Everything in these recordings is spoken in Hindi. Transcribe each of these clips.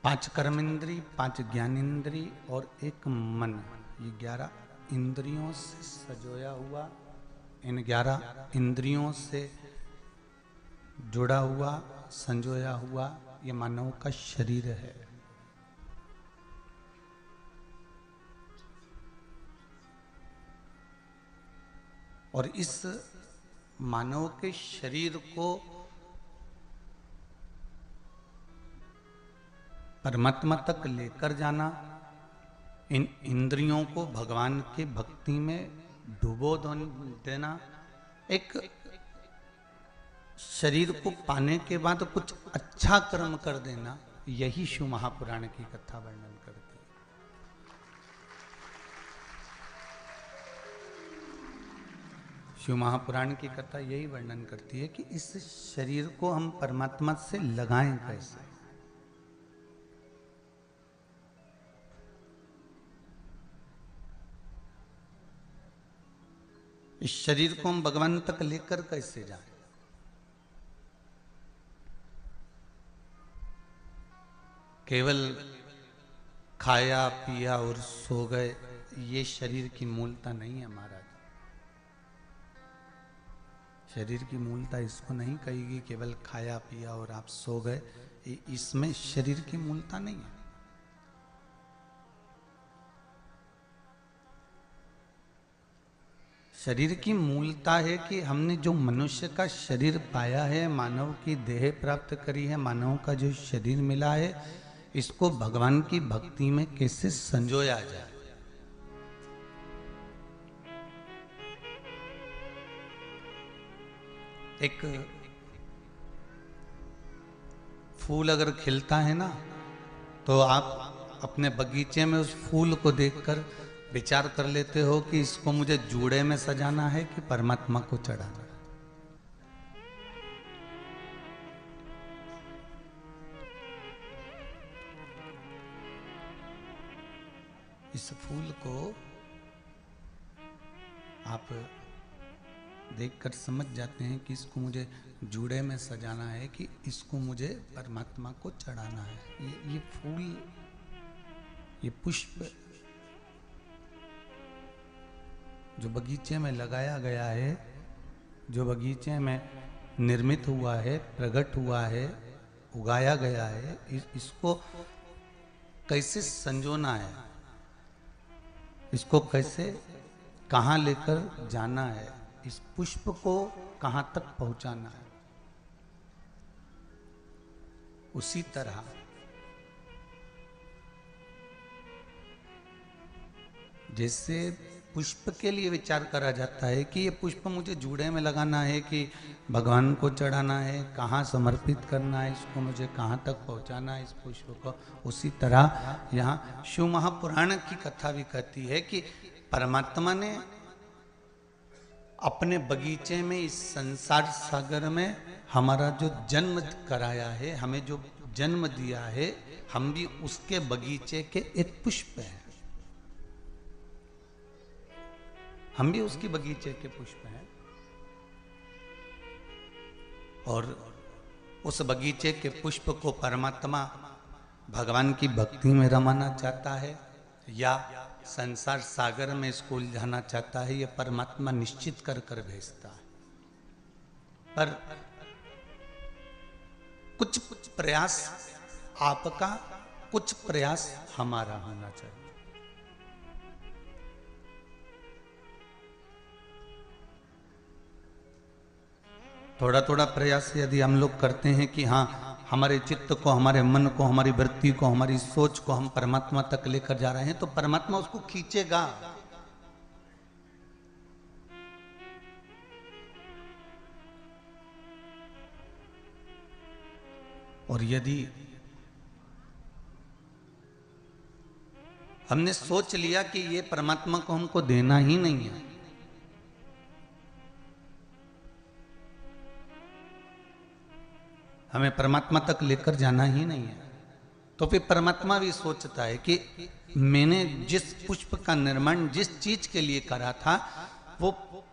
5 कर्मेंद्री, 5 ज्ञानेंद्री और 1 मन, ये 11 इंद्रियों से सजोया हुआ, इन 11 इंद्रियों से जुड़ा हुआ, संजोया हुआ ये मानव का शरीर है। और इस मानव के शरीर को परमात्मा तक लेकर जाना, इन इंद्रियों को भगवान की भक्ति में डुबो देना, एक शरीर को पाने के बाद कुछ अच्छा कर्म कर देना, यही शिव महापुराण की कथा वर्णन करती है। शिव महापुराण की कथा यही वर्णन करती है कि इस शरीर को हम परमात्मा से लगाएं कैसे। इस शरीर को हम भगवान तक लेकर कैसे जाएं। केवल खाया पिया और सो गए, ये शरीर की मूलता नहीं है महाराज। शरीर की मूलता इसको नहीं कहेगी केवल खाया पिया और आप सो गए, इसमें शरीर की मूलता नहीं है। शरीर की मूलता है कि हमने जो मनुष्य का शरीर पाया है, मानव की देह प्राप्त करी है, मानव का जो शरीर मिला है, इसको भगवान की भक्ति में कैसे संजोया जाए। एक फूल अगर खिलता है ना, तो आप अपने बगीचे में उस फूल को देखकर विचार कर लेते हो कि इसको मुझे जूड़े में सजाना है कि परमात्मा को चढ़ाना है। इस फूल को आप देखकर समझ जाते हैं कि इसको मुझे जूड़े में सजाना है कि इसको मुझे परमात्मा को चढ़ाना है। ये फूल, ये पुष्प जो बगीचे में लगाया गया है, जो बगीचे में निर्मित हुआ है, प्रकट हुआ है, उगाया गया है, इसको कैसे संजोना है, इसको कैसे कहाँ लेकर जाना है, इस पुष्प को कहाँ तक पहुंचाना है। उसी तरह जैसे पुष्प के लिए विचार करा जाता है कि ये पुष्प मुझे जूड़े में लगाना है कि भगवान को चढ़ाना है, कहाँ समर्पित करना है, इसको मुझे कहाँ तक पहुँचाना है इस पुष्प को, उसी तरह यहाँ शिव महापुराण की कथा भी कहती है कि परमात्मा ने अपने बगीचे में, इस संसार सागर में हमारा जो जन्म कराया है, हमें जो जन्म दिया है, हम भी उसके बगीचे के एक पुष्प हैं। हम भी उसकी बगीचे के पुष्प हैं और उस बगीचे के पुष्प को परमात्मा भगवान की भक्ति में रमाना चाहता है या संसार सागर में इसको उलझाना चाहता है, ये परमात्मा निश्चित कर कर भेजता है। पर कुछ प्रयास आपका, कुछ प्रयास हमारा होना चाहिए। थोड़ा थोड़ा प्रयास यदि हम लोग करते हैं कि हाँ, हमारे चित्त को, हमारे मन को, हमारी वृत्ति को, हमारी सोच को हम परमात्मा तक लेकर जा रहे हैं, तो परमात्मा उसको खींचेगा। और यदि हमने सोच लिया कि ये परमात्मा को हमको देना ही नहीं है, हमें परमात्मा तक लेकर जाना ही नहीं है, तो फिर परमात्मा भी सोचता है कि मैंने जिस पुष्प का निर्माण जिस चीज के लिए करा था, वो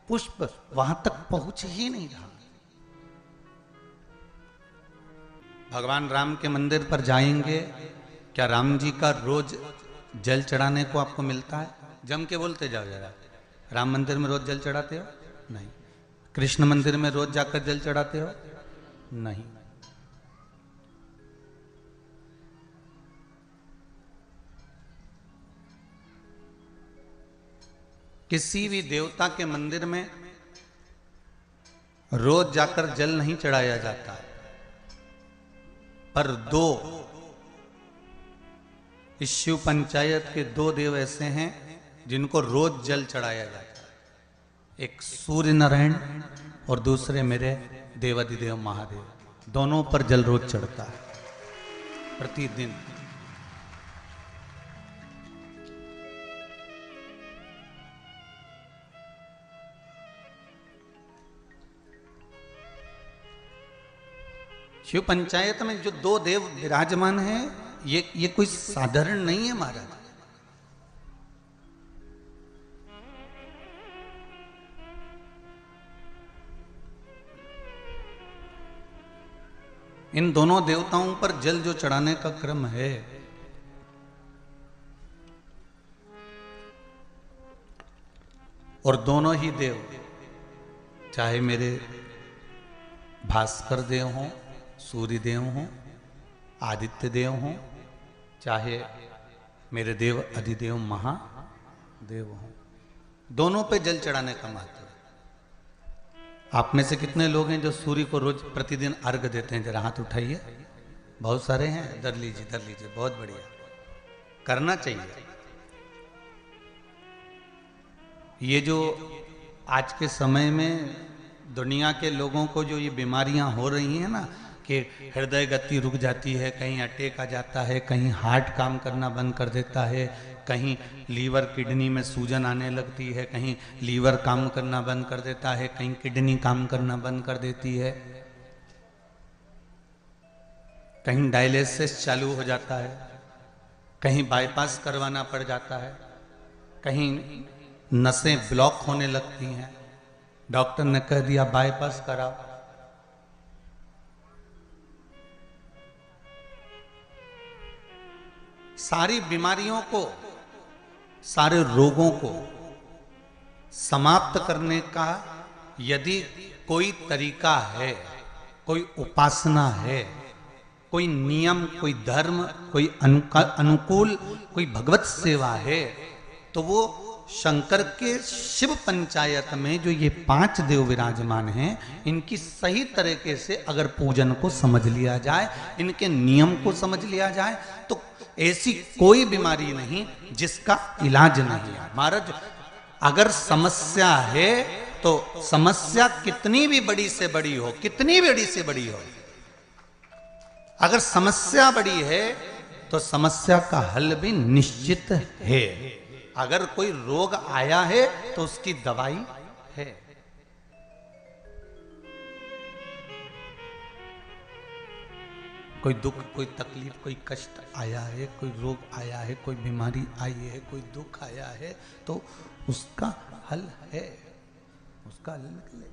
पुष्प वहां तक पहुंच ही नहीं रहा। भगवान राम के मंदिर पर जाएंगे क्या राम जी का रोज जल चढ़ाने को आपको मिलता है? जम के बोलते जाओ जरा। राम मंदिर में रोज जल चढ़ाते हो? नहीं। कृष्ण मंदिर में रोज जाकर जल चढ़ाते हो? नहीं। किसी भी देवता के मंदिर में रोज जाकर जल नहीं चढ़ाया जाता, पर दो इस शिव पंचायत के दो देव ऐसे हैं जिनको रोज जल चढ़ाया जाता है। एक सूर्य नारायण और दूसरे मेरे देवाधिदेव महादेव। दोनों पर जल रोज चढ़ता है प्रतिदिन। शिव पंचायत में जो दो देव विराजमान हैं, ये कोई साधारण नहीं है महाराज। इन दोनों देवताओं पर जल जो चढ़ाने का क्रम है, और दोनों ही देव, चाहे मेरे भास्कर देव हों, सूर्य देव हों, आदित्य देव हों, चाहे मेरे देव अधिदेव महादेव हों, दोनों पे जल चढ़ाने का महत्व है। आप में से कितने लोग हैं जो सूर्य को रोज प्रतिदिन अर्घ देते हैं? जरा हाथ उठाइए। बहुत सारे हैं। धर लीजिए, बहुत बढ़िया, करना चाहिए। ये जो आज के समय में दुनिया के लोगों को जो ये बीमारियां हो रही हैं ना, कि हृदय गति रुक जाती है, कहीं अटैक आ जाता है, कहीं हार्ट काम करना बंद कर देता है, कहीं लीवर किडनी में सूजन आने लगती है, कहीं लीवर काम करना बंद कर देता है, कहीं किडनी काम करना बंद कर देती है, कहीं डायलिसिस चालू हो जाता है, कहीं बाईपास करवाना पड़ जाता है, कहीं नसें ब्लॉक होने लगती हैं, डॉक्टर ने कह दिया बाईपास कराओ। सारी बीमारियों को, सारे रोगों को समाप्त करने का यदि कोई तरीका है, कोई उपासना है, कोई नियम, कोई धर्म, कोई अनुकूल, कोई भगवत सेवा है, तो वो शंकर के शिव पंचायत में जो ये 5 देव विराजमान हैं, इनकी सही तरीके से अगर पूजन को समझ लिया जाए, इनके नियम को समझ लिया जाए, तो ऐसी कोई बीमारी नहीं जिसका इलाज नहीं है। महाराज, अगर समस्या है तो समस्या कितनी भी बड़ी से बड़ी हो, कितनी बड़ी से बड़ी हो, अगर समस्या बड़ी है तो समस्या का हल भी निश्चित है। अगर कोई रोग आया है तो उसकी दवाई है। कोई दुख, कोई तकलीफ, कोई कष्ट आया है, कोई रोग आया है, कोई बीमारी आई है, कोई दुख आया है, तो उसका हल है, उसका हल निकले।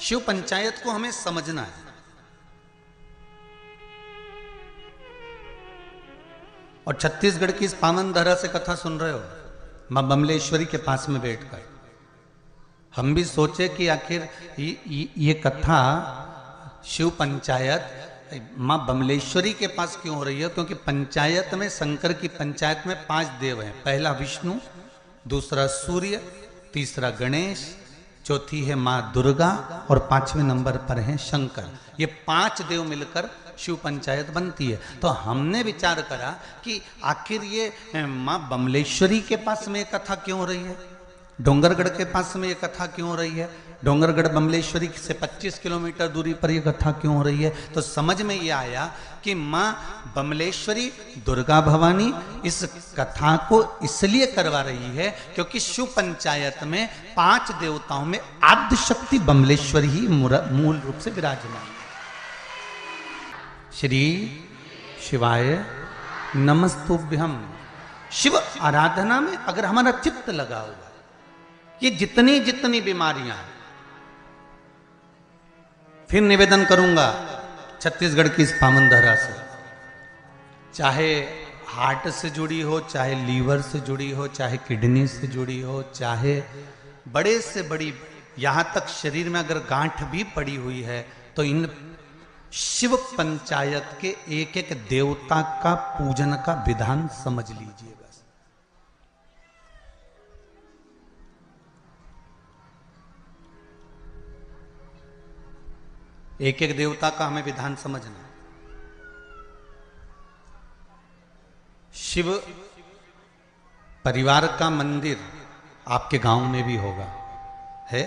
शिव पंचायत को हमें समझना है। और छत्तीसगढ़ की इस पावन धरा से कथा सुन रहे हो, मां बमलेश्वरी के पास में बैठकर। हम भी सोचे कि आखिर ये कथा शिव पंचायत मां बमलेश्वरी के पास क्यों हो रही है? क्योंकि पंचायत में, शंकर की पंचायत में 5 देव हैं। पहला विष्णु, दूसरा सूर्य, तीसरा गणेश, चौथी है मां दुर्गा और 5वें नंबर पर है शंकर। ये 5 देव मिलकर शिव पंचायत बनती है। तो हमने विचार करा कि आखिर ये मां बमलेश्वरी के पास में कथा क्यों हो रही है, डोंगरगढ़ के पास में ये कथा क्यों हो रही है, डोंगरगढ़ बमलेश्वरी से 25 किलोमीटर दूरी पर ये कथा क्यों हो रही है। तो समझ में ये आया कि मां बमलेश्वरी दुर्गा भवानी इस कथा को इसलिए करवा रही है क्योंकि शिव पंचायत में 5 देवताओं में आद्य शक्ति बमलेश्वरी ही मूल रूप से विराजमान। श्री शिवाय नमस्तुभ्यम शिव आराधना में अगर हमारा चित्त लगा हुआ है, ये जितनी जितनी बीमारियां हैं, फिर निवेदन करूंगा छत्तीसगढ़ की इस पावन धरा से, चाहे हार्ट से जुड़ी हो, चाहे लीवर से जुड़ी हो, चाहे किडनी से जुड़ी हो, चाहे बड़े से बड़ी, यहां तक शरीर में अगर गांठ भी पड़ी हुई है, तो इन शिव पंचायत के एक एक देवता का पूजन का विधान समझ लीजिए बस। एक एक देवता का हमें विधान समझना। शिव परिवार का मंदिर आपके गांव में भी होगा, है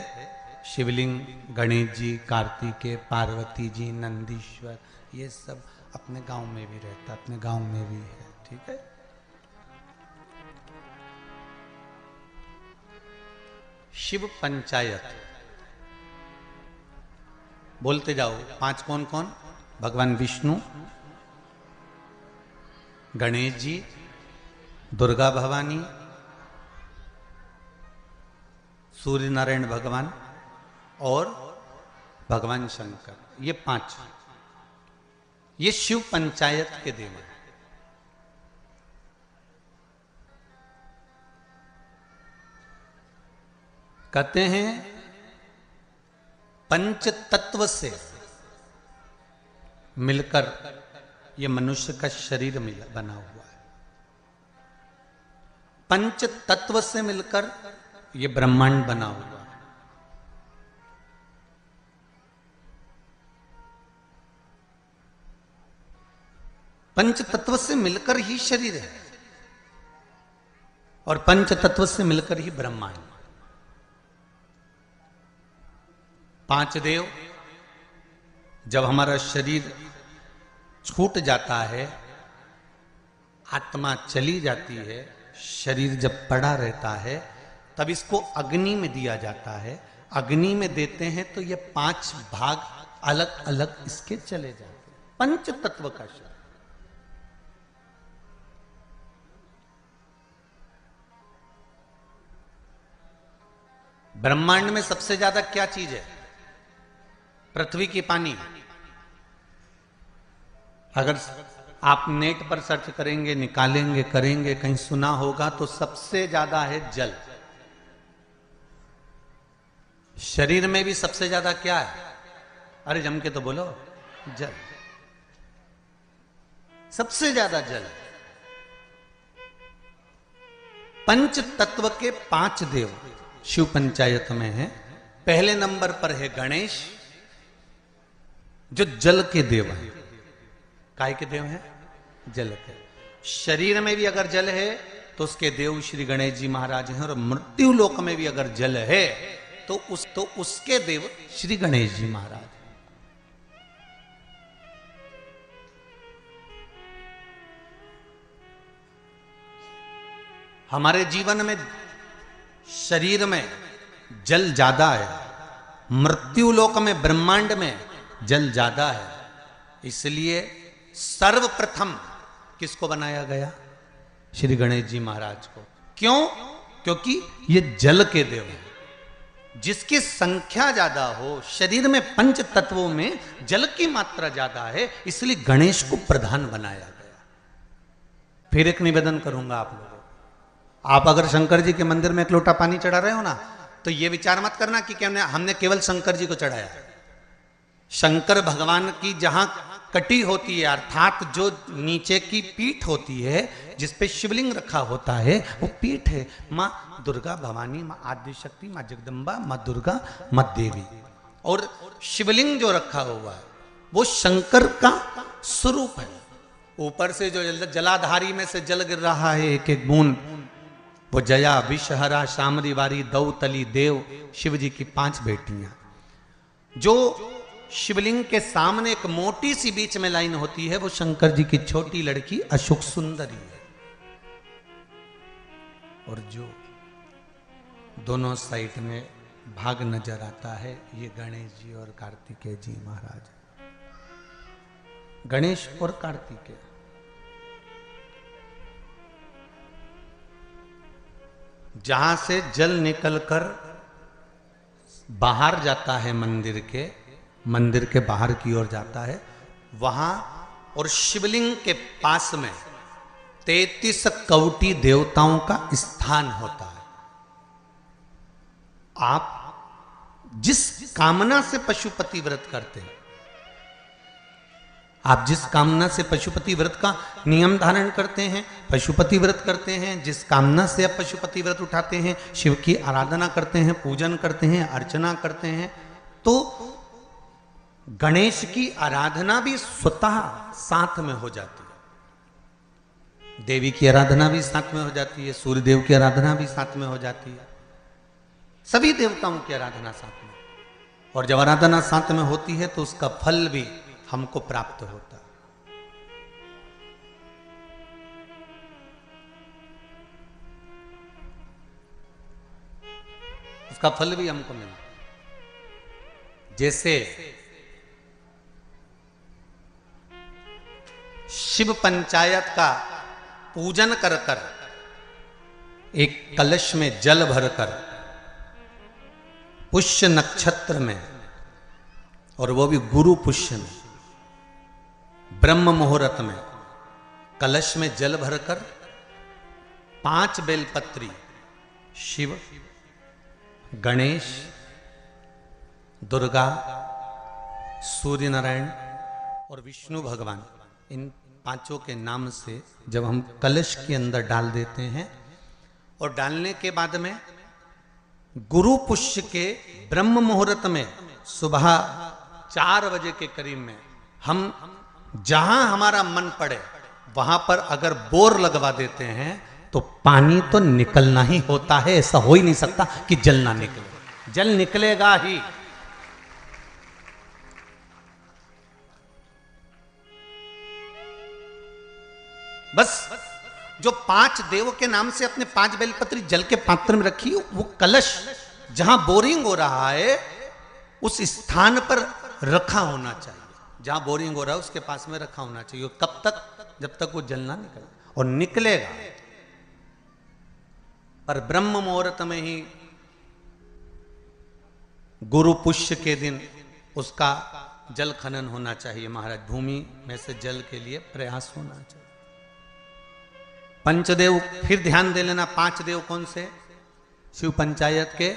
शिवलिंग, गणेश जी, कार्तिकेय, पार्वती जी, नंदीश्वर, ये सब अपने गांव में भी रहता, अपने गांव में भी है, ठीक है। शिव पंचायत बोलते जाओ। 5 कौन कौन? भगवान विष्णु, गणेश जी, दुर्गा भवानी, सूर्य नारायण भगवान और भगवान शंकर, ये 5, ये शिव पंचायत के देव हैं। कहते हैं पंच तत्व से मिलकर ये मनुष्य का शरीर बना हुआ है। पंच तत्व से मिलकर ये ब्रह्मांड बना हुआ है। पंच तत्व से मिलकर ही शरीर है और पंच तत्व से मिलकर ही ब्रह्मांड। 5 देव, जब हमारा शरीर छूट जाता है, आत्मा चली जाती है, शरीर जब पड़ा रहता है, तब इसको अग्नि में दिया जाता है। अग्नि में देते हैं तो ये 5 भाग अलग अलग इसके चले जाते हैं। पंच तत्व का शरीर। ब्रह्मांड में सबसे ज्यादा क्या चीज है? पृथ्वी की पानी। अगर आप नेट पर सर्च करेंगे, निकालेंगे, करेंगे, कहीं सुना होगा तो सबसे ज्यादा है जल। शरीर में भी सबसे ज्यादा क्या है? अरे जम के तो बोलो, जल। सबसे ज्यादा जल। पंच तत्व के 5 देव शिव पंचायत में है। पहले नंबर पर है गणेश, जो जल के देव हैं। काय के देव हैं? जल के। शरीर में भी अगर जल है तो उसके देव श्री गणेश जी महाराज हैं, और मृत्यु लोक में भी अगर जल है तो उसके देव श्री गणेश जी महाराज। हमारे जीवन में शरीर में जल ज्यादा है, मृत्यु लोक में ब्रह्मांड में जल ज्यादा है। इसलिए सर्वप्रथम किसको बनाया गया? श्री गणेश जी महाराज को। क्यों? क्योंकि ये जल के देव हैं। जिसकी संख्या ज्यादा हो, शरीर में पंच तत्वों में जल की मात्रा ज्यादा है, इसलिए गणेश को प्रधान बनाया गया। फिर एक निवेदन करूंगा आप लोगों, आप अगर शंकर जी के मंदिर में एक लोटा पानी चढ़ा रहे हो ना, तो ये विचार मत करना कि हमने केवल शंकर जी को चढ़ाया। शंकर भगवान की जहां कटी होती है, अर्थात जो नीचे की पीठ होती है, जिसपे शिवलिंग रखा होता है, वो पीठ है माँ दुर्गा भवानी, माँ आदिशक्ति, माँ जगदम्बा, माँ दुर्गा, माँ देवी। और शिवलिंग जो रखा हुआ है वो शंकर का स्वरूप है। ऊपर से जो जलाधारी में से जल गिर रहा है, एक एक बूंद, वो जया, विषहरा, शामरी वारी, दौतली, देव, शिव जी की 5 बेटियां। जो शिवलिंग के सामने एक मोटी सी बीच में लाइन होती है, वो शंकर जी की छोटी लड़की अशोक सुंदरी है। और जो दोनों साइड में भाग नजर आता है, ये गणेश जी और कार्तिकेय जी महाराज। गणेश और कार्तिकेय जहां से जल निकलकर बाहर जाता है मंदिर के बाहर की ओर जाता है, वहां और शिवलिंग के पास में 33 कवटी देवताओं का स्थान होता है। आप जिस कामना से पशुपति व्रत करते हैं, आप जिस कामना से पशुपति व्रत का नियम धारण करते हैं, पशुपति व्रत करते हैं, जिस कामना से आप पशुपति व्रत उठाते हैं, शिव की आराधना करते हैं, पूजन करते हैं, अर्चना करते हैं, तो गणेश की आराधना भी स्वतः साथ में हो जाती है। देवी की आराधना भी साथ में हो जाती है, सूर्य देव की आराधना भी साथ में हो जाती है, सभी देवताओं की आराधना साथ में। और जब आराधना साथ में होती है तो उसका फल भी हमको प्राप्त होता है। उसका फल भी हमको मिलता है। जैसे शिव पंचायत का पूजन कर कर एक कलश में जल भरकर पुष्य नक्षत्र में, और वो भी गुरु पुष्य में, ब्रह्म मुहूर्त में कलश में जल भरकर 5 बेलपत्री शिव, गणेश, दुर्गा, सूर्य नारायण और विष्णु भगवान, इन 5 के नाम से जब हम कलश के अंदर डाल देते हैं, और डालने के बाद में गुरु पुष्य के ब्रह्म मुहूर्त में सुबह 4 बजे के करीब में हम जहां हमारा मन पड़े वहां पर अगर बोर लगवा देते हैं तो पानी तो निकलना ही होता है। ऐसा हो ही नहीं सकता कि जल ना निकले, जल निकलेगा ही। बस जो 5 देव के नाम से अपने 5 बेलपत्री जल के पात्र में रखी, वो कलश जहां बोरिंग हो रहा है उस स्थान पर रखा होना चाहिए। जहां बोरिंग हो रहा है उसके पास में रखा होना चाहिए। कब तक? जब तक वो जल ना निकले, और निकलेगा। पर ब्रह्म मुहूर्त में ही गुरु पुष्य के दिन उसका जल खनन होना चाहिए महाराज। भूमि में से जल के लिए प्रयास होना चाहिए। पंचदेव फिर ध्यान दे लेना। 5 देव कौन से? शिव पंचायत के।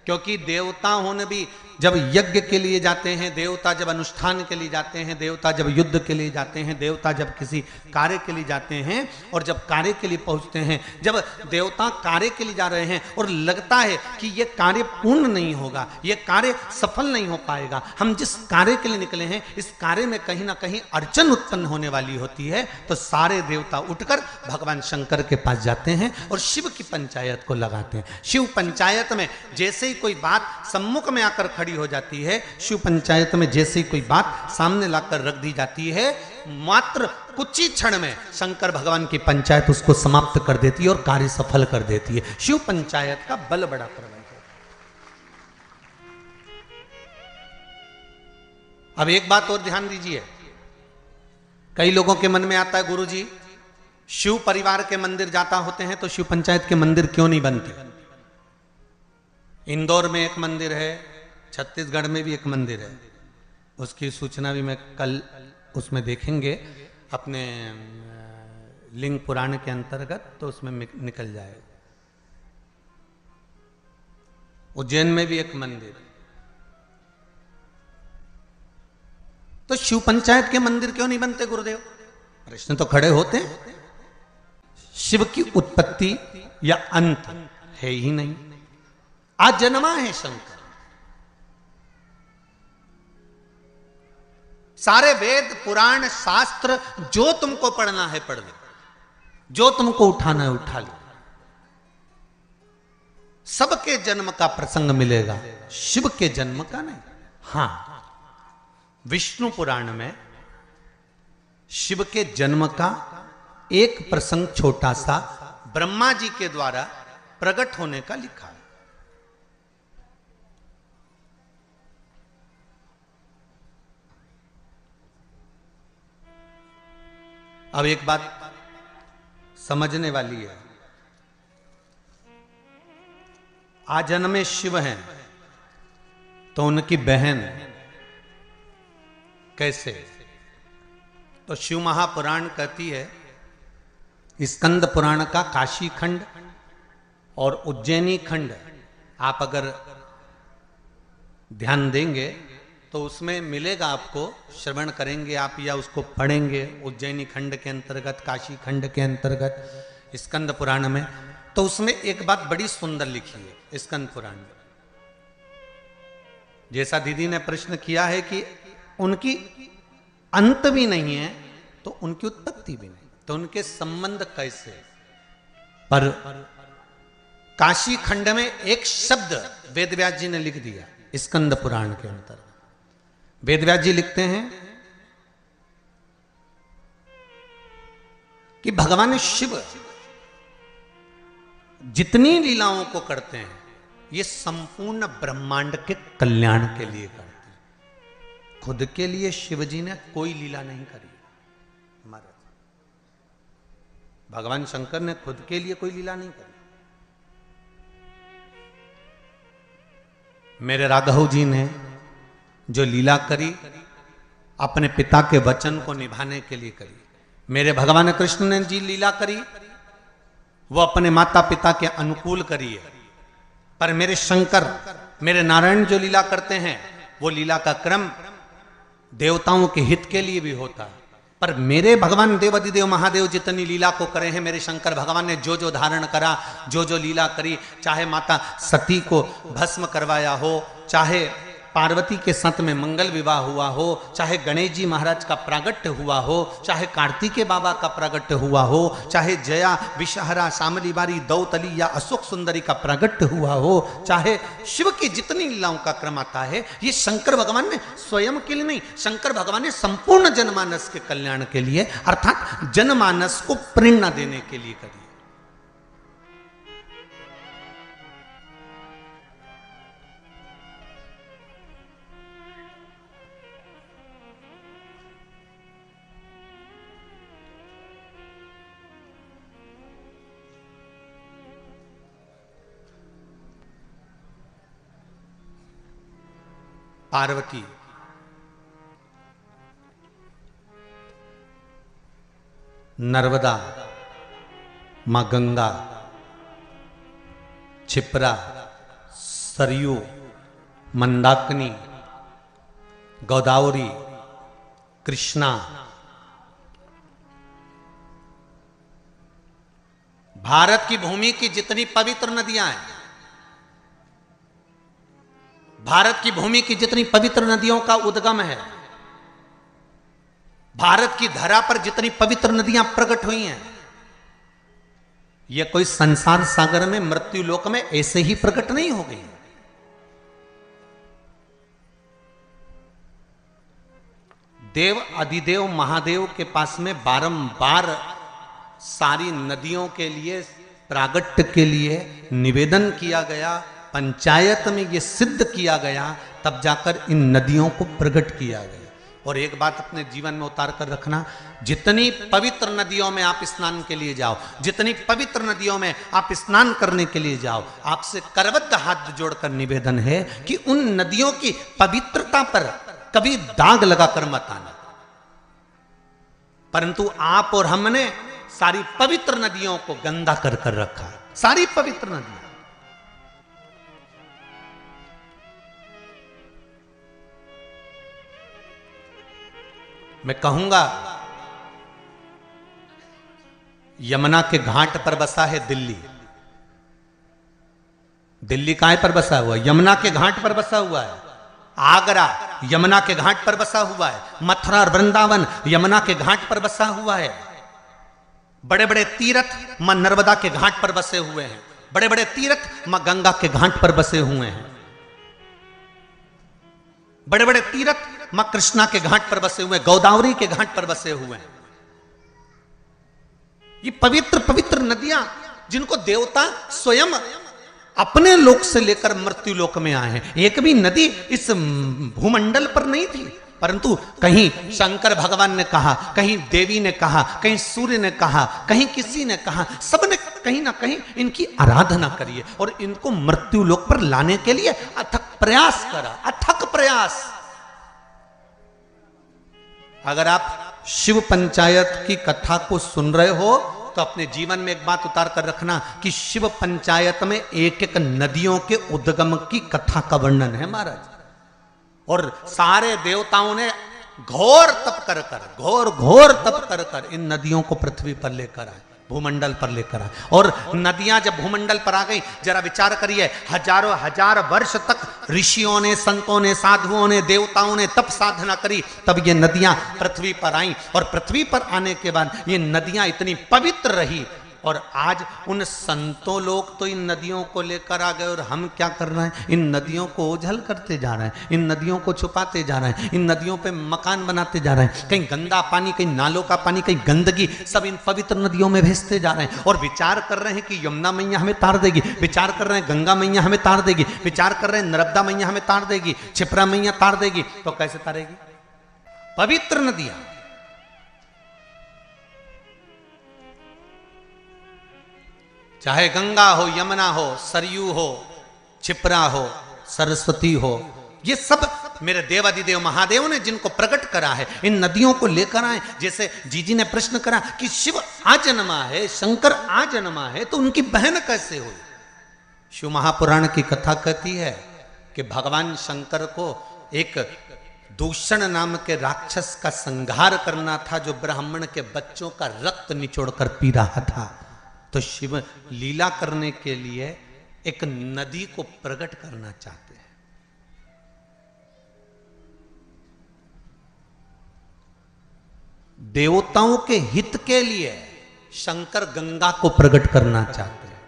क्योंकि देवता होने भी जब यज्ञ के लिए जाते हैं, देवता जब अनुष्ठान के लिए जाते हैं, देवता जब युद्ध के लिए जाते हैं, देवता जब किसी कार्य के लिए जाते हैं, और जब कार्य के लिए पहुंचते हैं, जब देवता कार्य के लिए जा रहे हैं और लगता है कि यह कार्य पूर्ण नहीं होगा, यह कार्य सफल नहीं हो पाएगा, हम जिस कार्य के लिए निकले हैं इस कार्य में कहीं ना कहीं अड़चन उत्पन्न होने वाली होती है, तो सारे देवता उठकर भगवान शंकर के पास जाते हैं और शिव की पंचायत को लगाते हैं। शिव पंचायत में जैसे ही कोई बात सम्मुख में आकर खड़ी हो जाती है, शिव पंचायत में जैसे ही कोई बात सामने लाकर रख दी जाती है, मात्र कुछ ही क्षण में शंकर भगवान की पंचायत उसको समाप्त कर देती है और कार्य सफल कर देती है। शिव पंचायत का बल बड़ा प्रबल है। अब एक बात और ध्यान दीजिए। कई लोगों के मन में आता है, गुरुजी शिव परिवार के मंदिर जाता होते हैं तो शिव पंचायत के मंदिर क्यों नहीं बनते? इंदौर में एक मंदिर है, छत्तीसगढ़ में भी एक मंदिर है, उसकी सूचना भी मैं कल उसमें देखेंगे अपने लिंग पुराण के अंतर्गत, तो उसमें निकल जाएगा। उज्जैन में भी एक मंदिर। तो शिव पंचायत के मंदिर क्यों नहीं बनते गुरुदेव? प्रश्न तो खड़े होते हैं। शिव की उत्पत्ति या अंत है ही नहीं, आज जन्मा है शंकर। सारे वेद पुराण शास्त्र जो तुमको पढ़ना है पढ़ लो, जो तुमको उठाना है उठा लो, सबके जन्म का प्रसंग मिलेगा, शिव के जन्म का नहीं। हां, विष्णु पुराण में शिव के जन्म का एक प्रसंग छोटा सा ब्रह्मा जी के द्वारा प्रकट होने का लिखा है। अब एक बात समझने वाली है। आजन्मे शिव हैं, तो उनकी बहन कैसे? तो शिव महापुराण कहती है, स्कंद पुराण का काशी खंड और उज्जैनी खंड आप अगर ध्यान देंगे तो उसमें मिलेगा आपको, श्रवण करेंगे आप या उसको पढ़ेंगे उज्जैनी खंड के अंतर्गत, काशी खंड के अंतर्गत, स्कंद पुराण में, तो उसमें एक बात बड़ी सुंदर लिखी है स्कंद पुराण में। जैसा दीदी ने प्रश्न किया है कि उनकी अंत भी नहीं है तो उनकी उत्पत्ति भी नहीं, तो उनके संबंध कैसे? पर काशी खंड में एक शब्द वेदव्यास जी ने लिख दिया स्कंद पुराण के अंतर्गत। वेदव्यास जी लिखते हैं कि भगवान शिव जितनी लीलाओं को करते हैं ये संपूर्ण ब्रह्मांड के कल्याण के लिए करते हैं। खुद के लिए शिव जी ने कोई लीला नहीं करी महाराज, भगवान शंकर ने खुद के लिए कोई लीला नहीं करी। मेरे राघव जी ने जो लीला करी अपने पिता के वचन को निभाने के लिए करी। मेरे भगवान कृष्ण ने जी लीला करी वो अपने माता पिता के अनुकूल करी है। पर मेरे शंकर, मेरे नारायण जो लीला करते हैं वो लीला का क्रम देवताओं के हित के लिए भी होता है। पर मेरे भगवान देवादिदेव महादेव जितनी लीला को करे हैं, मेरे शंकर भगवान ने जो जो धारण करा, जो जो लीला करी, चाहे माता सती को भस्म करवाया हो, चाहे पार्वती के साथ में मंगल विवाह हुआ हो, चाहे गणेश जी महाराज का प्रागट्य हुआ हो, चाहे कार्तिकेय बाबा का प्रागट्य हुआ हो, चाहे जया विषहरा शामली बारी दौतली या अशोक सुंदरी का प्रागट्य हुआ हो, चाहे शिव की जितनी लीलाओं का क्रम आता है, ये शंकर भगवान ने स्वयं के लिए नहीं, शंकर भगवान ने संपूर्ण जनमानस के कल्याण के लिए अर्थात जनमानस को प्रेरणा देने के लिए करी। पार्वती नर्मदा, मां गंगा, क्षिप्रा, सरयू, मंदाकिनी, गोदावरी, कृष्णा, भारत की भूमि की जितनी पवित्र नदियां हैं, भारत की भूमि की जितनी पवित्र नदियों का उद्गम है, भारत की धरा पर जितनी पवित्र नदियां प्रकट हुई हैं, यह कोई संसार सागर में मृत्यु लोक में ऐसे ही प्रकट नहीं हो गई। देव अधिदेव महादेव के पास में बारंबार सारी नदियों के लिए प्रागट्य के लिए निवेदन किया गया, पंचायत में यह सिद्ध किया गया, तब जाकर इन नदियों को प्रकट किया गया। और एक बात अपने जीवन में उतार कर रखना, जितनी पवित्र नदियों में आप स्नान के लिए जाओ, जितनी पवित्र नदियों में आप स्नान करने के लिए जाओ, आपसे करबद्ध हाथ जोड़कर निवेदन है कि उन नदियों की पवित्रता पर कभी दाग लगाकर मत आना। परंतु आप और हमने सारी पवित्र नदियों को गंदा कर कर रखा, सारी पवित्र नदियां। मैं कहूंगा यमुना के घाट पर बसा है दिल्ली। दिल्ली कहां पर बसा हुआ है? यमुना के घाट पर बसा हुआ है। आगरा यमुना के घाट पर बसा हुआ है। मथुरा और वृंदावन यमुना के घाट पर बसा हुआ है। बड़े बड़े तीर्थ मां नर्मदा के घाट पर बसे हुए हैं। बड़े बड़े तीर्थ मां गंगा के घाट पर बसे हुए हैं। बड़े बड़े तीर्थ मां कृष्णा के घाट पर बसे हुए, गोदावरी के घाट पर बसे हुए हैं। ये पवित्र पवित्र नदियां जिनको देवता स्वयं अपने लोक से लेकर मृत्यु लोक में आए हैं। एक भी नदी इस भूमंडल पर नहीं थी परंतु कहीं शंकर भगवान ने कहा, कहीं देवी ने कहा, कहीं सूर्य ने कहा, कहीं किसी ने कहा, सबने कहीं ना कहीं इनकी आराधना करी है और इनको मृत्यु लोक पर लाने के लिए अथक प्रयास करा, अथक प्रयास। अगर आप शिव पंचायत की कथा को सुन रहे हो तो अपने जीवन में एक बात उतार कर रखना कि शिव पंचायत में एक एक नदियों के उद्गम की कथा का वर्णन है महाराज। और सारे देवताओं ने घोर तप कर घोर तप कर इन नदियों को पृथ्वी पर लेकर आए, भूमंडल पर लेकर आए। और नदियां जब भूमंडल पर आ गई, जरा विचार करिए, हजारों हजार वर्ष तक ऋषियों ने, संतों ने, साधुओं ने, देवताओं ने तप साधना करी, तब ये नदियां पृथ्वी पर आई। और पृथ्वी पर आने के बाद ये नदियां इतनी पवित्र रही। और आज उन संतों लोग तो इन नदियों को लेकर आ गए और हम क्या कर रहे हैं, इन नदियों को ओझल करते जा रहे हैं, इन नदियों को छुपाते जा रहे हैं, इन नदियों पे मकान बनाते जा रहे हैं, कहीं गंदा पानी, कहीं नालों का पानी, कहीं गंदगी सब इन पवित्र नदियों में भेजते जा रहे हैं। और विचार कर रहे हैं कि यमुना मैया हमें तार देगी, विचार कर रहे हैं गंगा मैया हमें तार देगी, विचार कर रहे हैं नर्मदा मैया हमें तार देगी, क्षिप्रा मैया तार देगी। तो कैसे तारेगी? पवित्र नदियां, चाहे गंगा हो, यमुना हो, सरयू हो, क्षिप्रा हो, सरस्वती हो, ये सब मेरे देवादिदेव महादेव ने जिनको प्रकट करा है, इन नदियों को लेकर आए। जैसे जीजी ने प्रश्न करा कि शिव आजन्मा है, शंकर आजन्मा है, तो उनकी बहन कैसे हुई? शिव महापुराण की कथा कहती है कि भगवान शंकर को एक दूषण नाम के राक्षस का संहार करना था, जो ब्राह्मण के बच्चों का रक्त निचोड़कर पी रहा था। तो शिव लीला करने के लिए एक नदी को प्रकट करना चाहते हैं। देवताओं के हित के लिए शंकर गंगा को प्रकट करना चाहते हैं।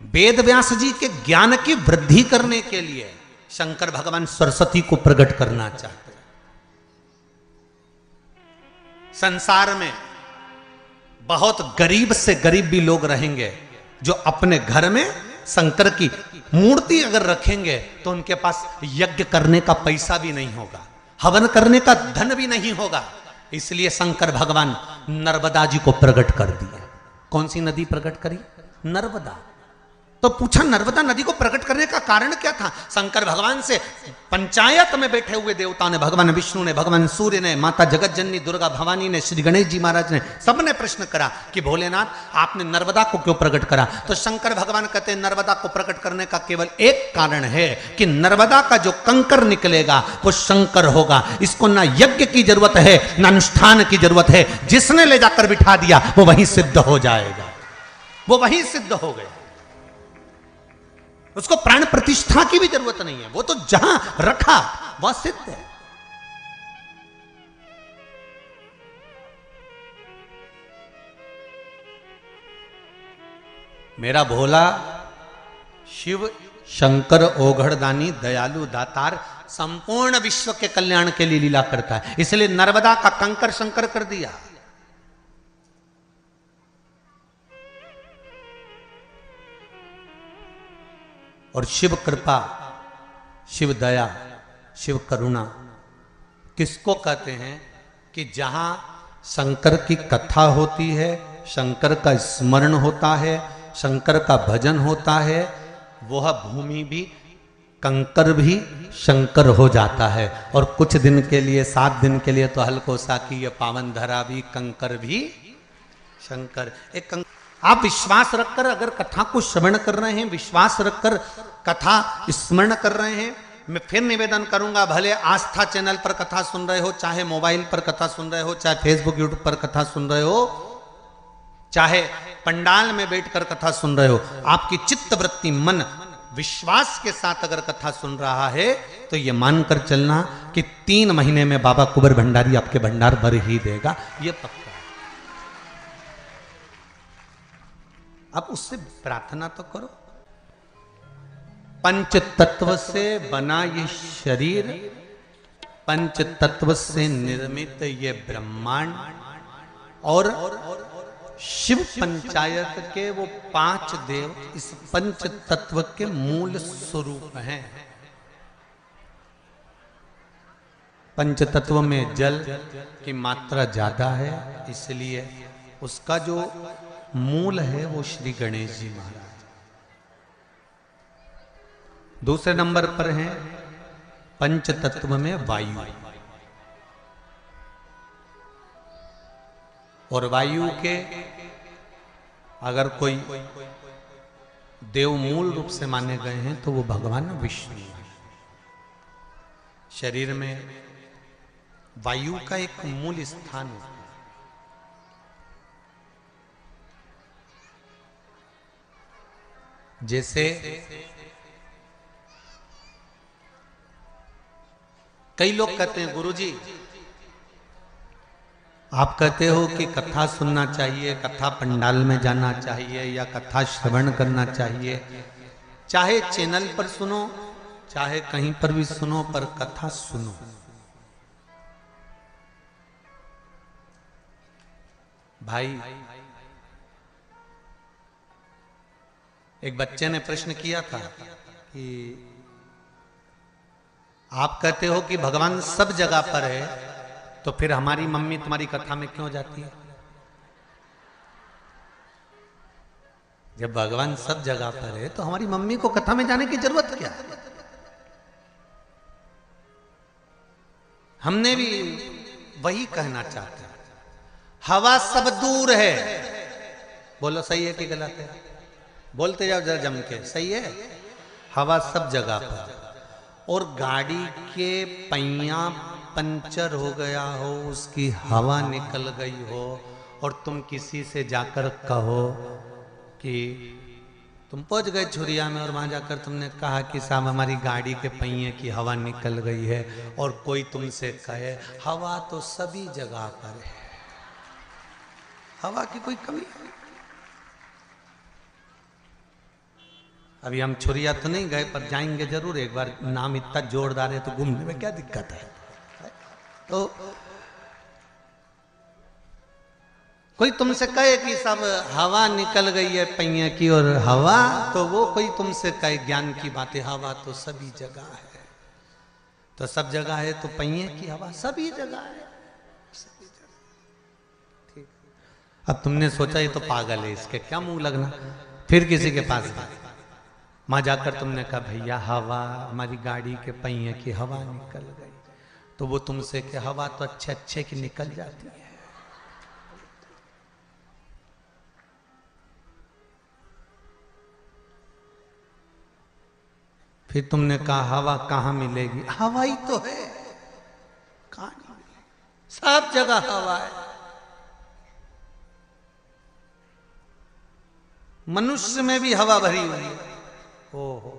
वेद व्यास जी के ज्ञान की वृद्धि करने के लिए शंकर भगवान सरस्वती को प्रकट करना चाहते हैं। संसार में बहुत गरीब से गरीब भी लोग रहेंगे जो अपने घर में शंकर की मूर्ति अगर रखेंगे तो उनके पास यज्ञ करने का पैसा भी नहीं होगा, हवन करने का धन भी नहीं होगा। इसलिए शंकर भगवान नर्मदा जी को प्रकट कर दिया। कौन सी नदी प्रकट करी? नर्मदा। तो पूछा नर्मदा नदी को प्रकट करने का कारण क्या था? शंकर भगवान से पंचायत में बैठे हुए देवताओं ने, भगवान विष्णु ने, भगवान सूर्य ने, माता जगत जननी दुर्गा भवानी ने, श्री गणेश जी महाराज ने, सबने प्रश्न करा कि भोलेनाथ आपने नर्मदा को क्यों प्रकट करा? तो शंकर भगवान कहते हैं नर्मदा को प्रकट करने का केवल एक कारण है कि नर्मदा का जो कंकर निकलेगा वो शंकर होगा। इसको ना यज्ञ की जरूरत है ना अनुष्ठान की जरूरत है, जिसने ले जाकर बिठा दिया वो वहीं सिद्ध हो जाएगा, वो वहीं सिद्ध हो गया। उसको प्राण प्रतिष्ठा की भी जरूरत नहीं है, वो तो जहां रखा वह सिद्ध है। मेरा भोला शिव शंकर ओघड़दानी दयालु दातार संपूर्ण विश्व के कल्याण के लिए लीला करता है। इसलिए नर्मदा का कंकर शंकर कर दिया। और शिव कृपा, शिव दया, शिव करुणा किसको कहते हैं? कि जहां शंकर की कथा होती है, शंकर का स्मरण होता है, शंकर का भजन होता है, वह भूमि भी, कंकर भी शंकर हो जाता है। और कुछ दिन के लिए, 7 दिन के लिए तो हल्कोसा की ये पावन धरा भी, कंकर भी शंकर। एक आप विश्वास रखकर अगर कथा को श्रवण कर रहे हैं, विश्वास रखकर कथा स्मरण कर रहे हैं, मैं फिर निवेदन करूंगा, भले आस्था चैनल पर कथा सुन रहे हो, चाहे मोबाइल पर कथा सुन रहे हो, चाहे फेसबुक यूट्यूब पर कथा सुन रहे हो, चाहे पंडाल में बैठकर कथा सुन रहे हो, आपकी चित्त वृत्ति, मन विश्वास के साथ अगर कथा सुन रहा है तो ये मानकर चलना कि 3 महीने में बाबा कुंवर भंडारी आपके भंडार भर ही देगा, ये पक्का। आप उससे प्रार्थना तो करो। पंच तत्व से बना ये शरीर, पंच तत्व से निर्मित ये ब्रह्मांड, और शिव पंचायत के वो 5 देव इस पंच तत्व के मूल स्वरूप हैं। पंच तत्व में जल की मात्रा ज्यादा है, इसलिए उसका जो मूल है वो श्री गणेश जी महाराज। दूसरे नंबर पर हैं पंच तत्व में वायु, और वायु के अगर कोई देव मूल रूप से माने गए हैं तो वो भगवान विष्णु है। शरीर में वायु का एक मूल स्थान होता है। जैसे कई लोग कहते हैं गुरुजी आप कहते हो कि कथा सुनना चाहिए, कथा पंडाल में जाना चाहिए या कथा श्रवण करना चाहिए, चाहे चैनल पर सुनो चाहे कहीं पर भी सुनो, पर कथा सुनो। भाई एक बच्चे ने प्रश्न किया था कि आप कहते हो कि भगवान सब जगह पर है, तो फिर हमारी मम्मी तुम्हारी कथा में क्यों जाती है? जब भगवान सब जगह पर है तो हमारी मम्मी को कथा में जाने की जरूरत क्या है? हमने भी वही कहना चाहते हैं। हवा सब दूर है, बोलो सही है कि गलत है? बोलते जाओ जरा जम के, सही है। हवा सब जगह पर, और गाड़ी के पहिया पंचर हो गया हो, उसकी हवा निकल गई हो, और तुम किसी से जाकर कहो कि तुम पहुंच गए छुरिया में और वहां जाकर तुमने कहा कि साहब हमारी गाड़ी के पहिए की हवा निकल गई है, और कोई तुमसे कहे हवा तो सभी जगह पर है, हवा की कोई कमी नहीं। अभी हम छुरिया तो नहीं गए, पर जाएंगे जरूर एक बार। नाम इतना जोरदार है तो घूमने में क्या दिक्कत है? तो कोई तुमसे कहे कि सब हवा निकल गई है पहिए की, और हवा तो वो कोई तुमसे कहे ज्ञान की बात है, हवा तो सभी जगह है। तो सब जगह है तो पहिए की हवा सभी जगह है, सभी जगह। ठीक। अब तुमने सोचा ये तो पागल है, इसके क्या मुंह लगना। फिर किसी के पास गए, वहां जाकर तुमने कहा भैया हवा हमारी गाड़ी के पहिए की हवा निकल गई, तो वो तुमसे कि हवा तो अच्छे अच्छे की निकल जाती है। फिर तुमने कहा हवा कहां मिलेगी? हवा ही तो है, कहां नहीं मिलेगी, सब जगह हवा है। मनुष्य में भी हवा भरी हुई है। ओहो,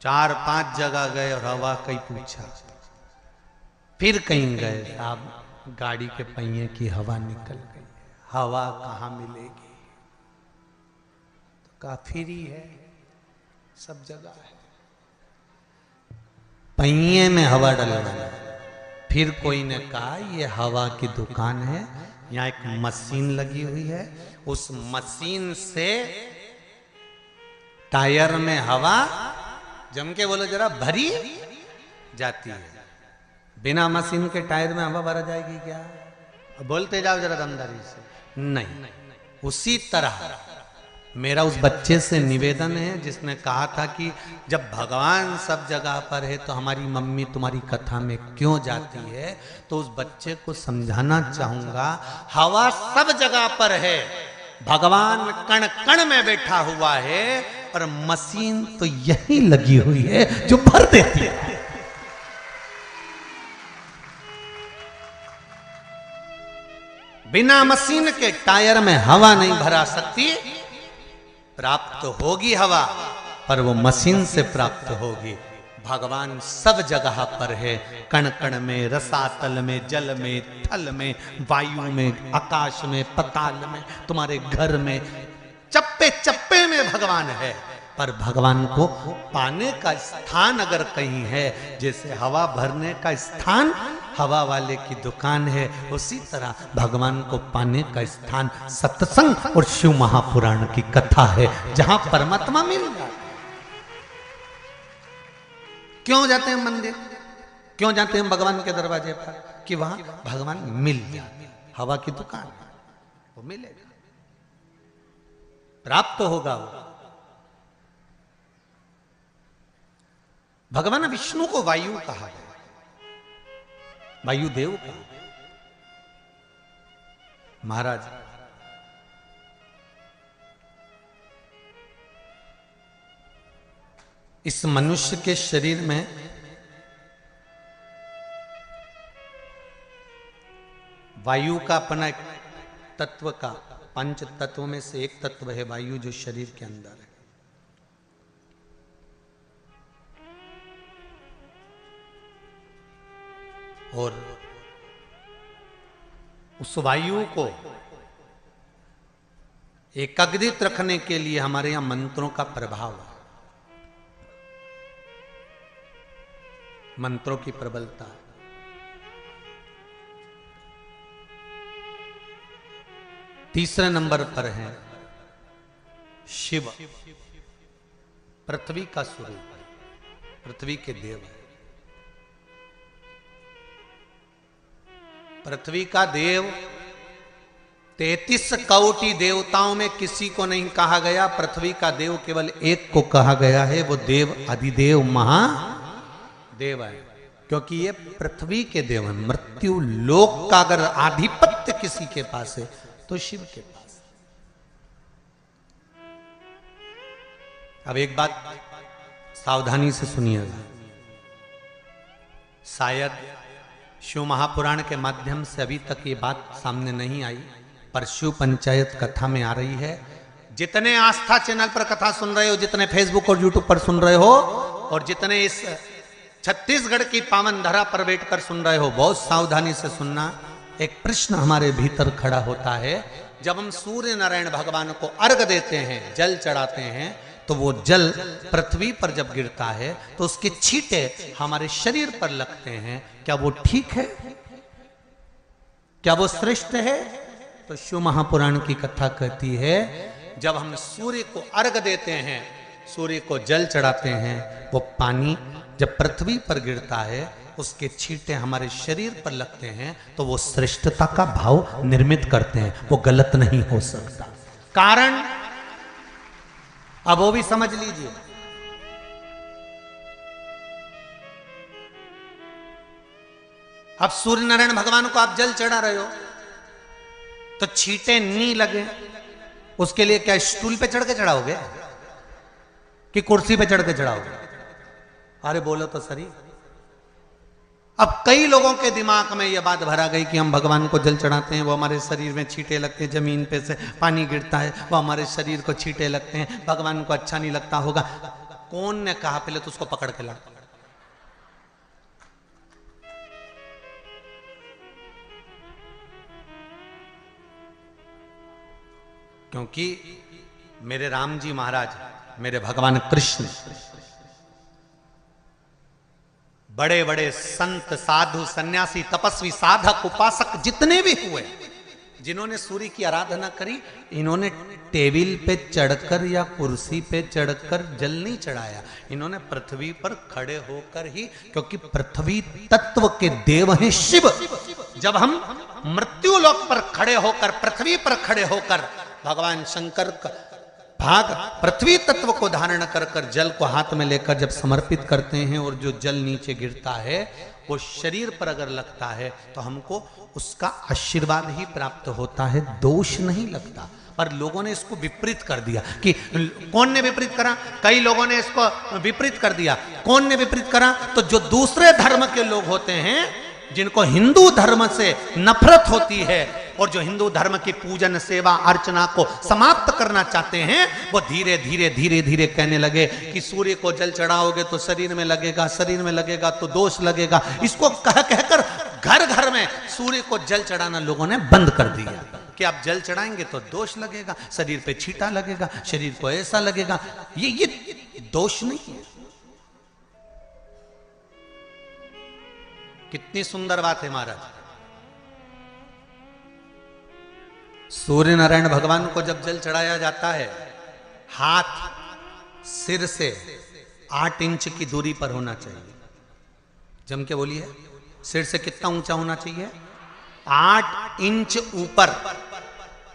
4-5 जगह गए और हवा कहीं पूछा, फिर कहीं गए, आप गाड़ी के पहिए की हवा निकल गई, हवा कहां मिलेगी? तो काफिर ही है, सब जगह है। पहिए में हवा डलवाना। फिर कोई ने कहा ये हवा की दुकान है, यहाँ एक मशीन लगी हुई है, उस मशीन से टायर में हवा जम के बोलो जरा भरी जाती है। बिना मशीन के टायर में हवा भरा जाएगी क्या? बोलते जाओ जरा दमदारी से। नहीं, उसी तरह मेरा उस बच्चे से निवेदन है जिसने कहा था कि जब भगवान सब जगह पर है तो हमारी मम्मी तुम्हारी कथा में क्यों जाती है, तो उस बच्चे को समझाना चाहूंगा हवा सब जगह पर है, भगवान कण कण में बैठा हुआ है, और मशीन तो यही लगी हुई है जो भर देती है। बिना मशीन के टायर में हवा नहीं भरा सकती। प्राप्त होगी हवा, पर वो मशीन से प्राप्त होगी। भगवान सब जगह पर है, कण कण में, रसातल में, जल में, थल में, वायु में, आकाश में, पताल में, तुम्हारे घर में, चप्पे चप्पे में भगवान है। पर भगवान को पाने का स्थान अगर कहीं है, जैसे हवा भरने का स्थान हवा वाले की दुकान है। उसी तरह भगवान को पाने का स्थान सत्संग और शिव महापुराण की कथा है, जहां परमात्मा मिल जाए। क्यों जाते हैं मंदिर, क्यों जाते हैं भगवान के दरवाजे पर? कि वहां भगवान मिल जाए। हवा की दुकान है, वो मिलेगा, प्राप्त होगा वो। भगवान विष्णु को वायु कहा है, वायुदेव कहा। महाराज इस मनुष्य के शरीर में वायु का अपना एक तत्व का, पंच तत्वों में से एक तत्व है वायु, जो शरीर के अंदर है। और उस वायु को एकाग्रित रखने के लिए हमारे यहां मंत्रों का प्रभाव है, मंत्रों की प्रबलता है। तीसरे नंबर पर है शिव, पृथ्वी का स्वरूप, पृथ्वी के देव है। पृथ्वी का देव 33 कोटि देवताओं में किसी को नहीं कहा गया, पृथ्वी का देव केवल एक को कहा गया है, वो देव अधिदेव महादेव है। क्योंकि ये पृथ्वी के देव हैं। मृत्यु लोक का अगर आधिपत्य किसी के पास है तो शिव के पास। अब एक बात सावधानी से सुनिएगा, शायद शिव महापुराण के माध्यम से अभी तक ये बात सामने नहीं आई, पर शिव पंचायत कथा में आ रही है। जितने आस्था चैनल पर कथा सुन रहे हो, जितने फेसबुक और यूट्यूब पर सुन रहे हो, और जितने इस छत्तीसगढ़ की पावन धरा पर बैठकर सुन रहे हो, बहुत सावधानी से सुनना। एक प्रश्न हमारे भीतर खड़ा होता है, जब हम सूर्य नारायण भगवान को अर्घ देते हैं, जल चढ़ाते हैं, तो वो जल पृथ्वी पर जब गिरता है तो उसके छींटे हमारे शरीर पर लगते हैं। क्या वो ठीक है? क्या वो श्रेष्ठ है? तो शिव महापुराण की कथा कहती है, जब हम सूर्य को अर्घ देते हैं, सूर्य को जल चढ़ाते हैं, वो पानी जब पृथ्वी पर गिरता है, उसके छींटे हमारे शरीर पर लगते हैं, तो वो श्रेष्ठता का भाव निर्मित करते हैं। वो गलत नहीं हो सकता। कारण अब वो भी समझ लीजिए। अब सूर्य नारायण भगवान को आप जल चढ़ा रहे हो तो छींटे नहीं लगे, उसके लिए क्या स्टूल पे चढ़ के चढ़ाओगे कि कुर्सी पे चढ़ के चढ़ाओगे? अरे बोलो तो सही। अब कई लोगों के दिमाग में यह बात भरा गई कि हम भगवान को जल चढ़ाते हैं, वो हमारे शरीर में छींटे लगते हैं, जमीन पे से पानी गिरता है, वो हमारे शरीर को छींटे लगते हैं, भगवान को अच्छा नहीं लगता होगा। कौन ने कहा? पहले तो उसको पकड़ के ला। क्योंकि मेरे राम जी महाराज, मेरे भगवान कृष्ण, बड़े बड़े संत, साधु, सन्यासी, तपस्वी, साधक, उपासक जितने भी हुए, जिन्होंने सूर्य की आराधना करी, इन्होंने टेबल पे चढ़कर या कुर्सी पे चढ़कर जल नहीं चढ़ाया, इन्होंने पृथ्वी पर खड़े होकर ही, क्योंकि पृथ्वी तत्व के देव हैं शिव। जब हम मृत्यु लोक पर खड़े होकर, पृथ्वी पर खड़े होकर भगवान शंकर का भाग पृथ्वी तत्व को धारण कर कर जल को हाथ में लेकर जब समर्पित करते हैं, और जो जल नीचे गिरता है वो शरीर पर अगर लगता है तो हमको उसका आशीर्वाद ही प्राप्त होता है, दोष नहीं लगता। पर लोगों ने इसको विपरीत कर दिया। कि कौन ने विपरीत करा? कई लोगों ने इसको विपरीत कर दिया। कौन ने विपरीत करा? तो जो दूसरे धर्म के लोग होते हैं, जिनको हिंदू धर्म से नफरत होती है और जो हिंदू धर्म की पूजन, सेवा, अर्चना को समाप्त करना चाहते हैं, वो धीरे धीरे धीरे धीरे कहने लगे कि सूर्य को जल चढ़ाओगे तो शरीर में लगेगा, शरीर में लगेगा तो दोष लगेगा। इसको कह कहकर घर घर में सूर्य को जल चढ़ाना लोगों ने बंद कर दिया कि आप जल चढ़ाएंगे तो दोष लगेगा, शरीर पे छींटा लगेगा, शरीर को ऐसा लगेगा। ये दोष नहीं है। कितनी सुंदर बात है महाराज। सूर्य नारायण भगवान को जब जल चढ़ाया जाता है, हाथ सिर से 8 इंच की दूरी पर होना चाहिए। जम के बोलिए, सिर से कितना ऊंचा होना चाहिए? 8 इंच ऊपर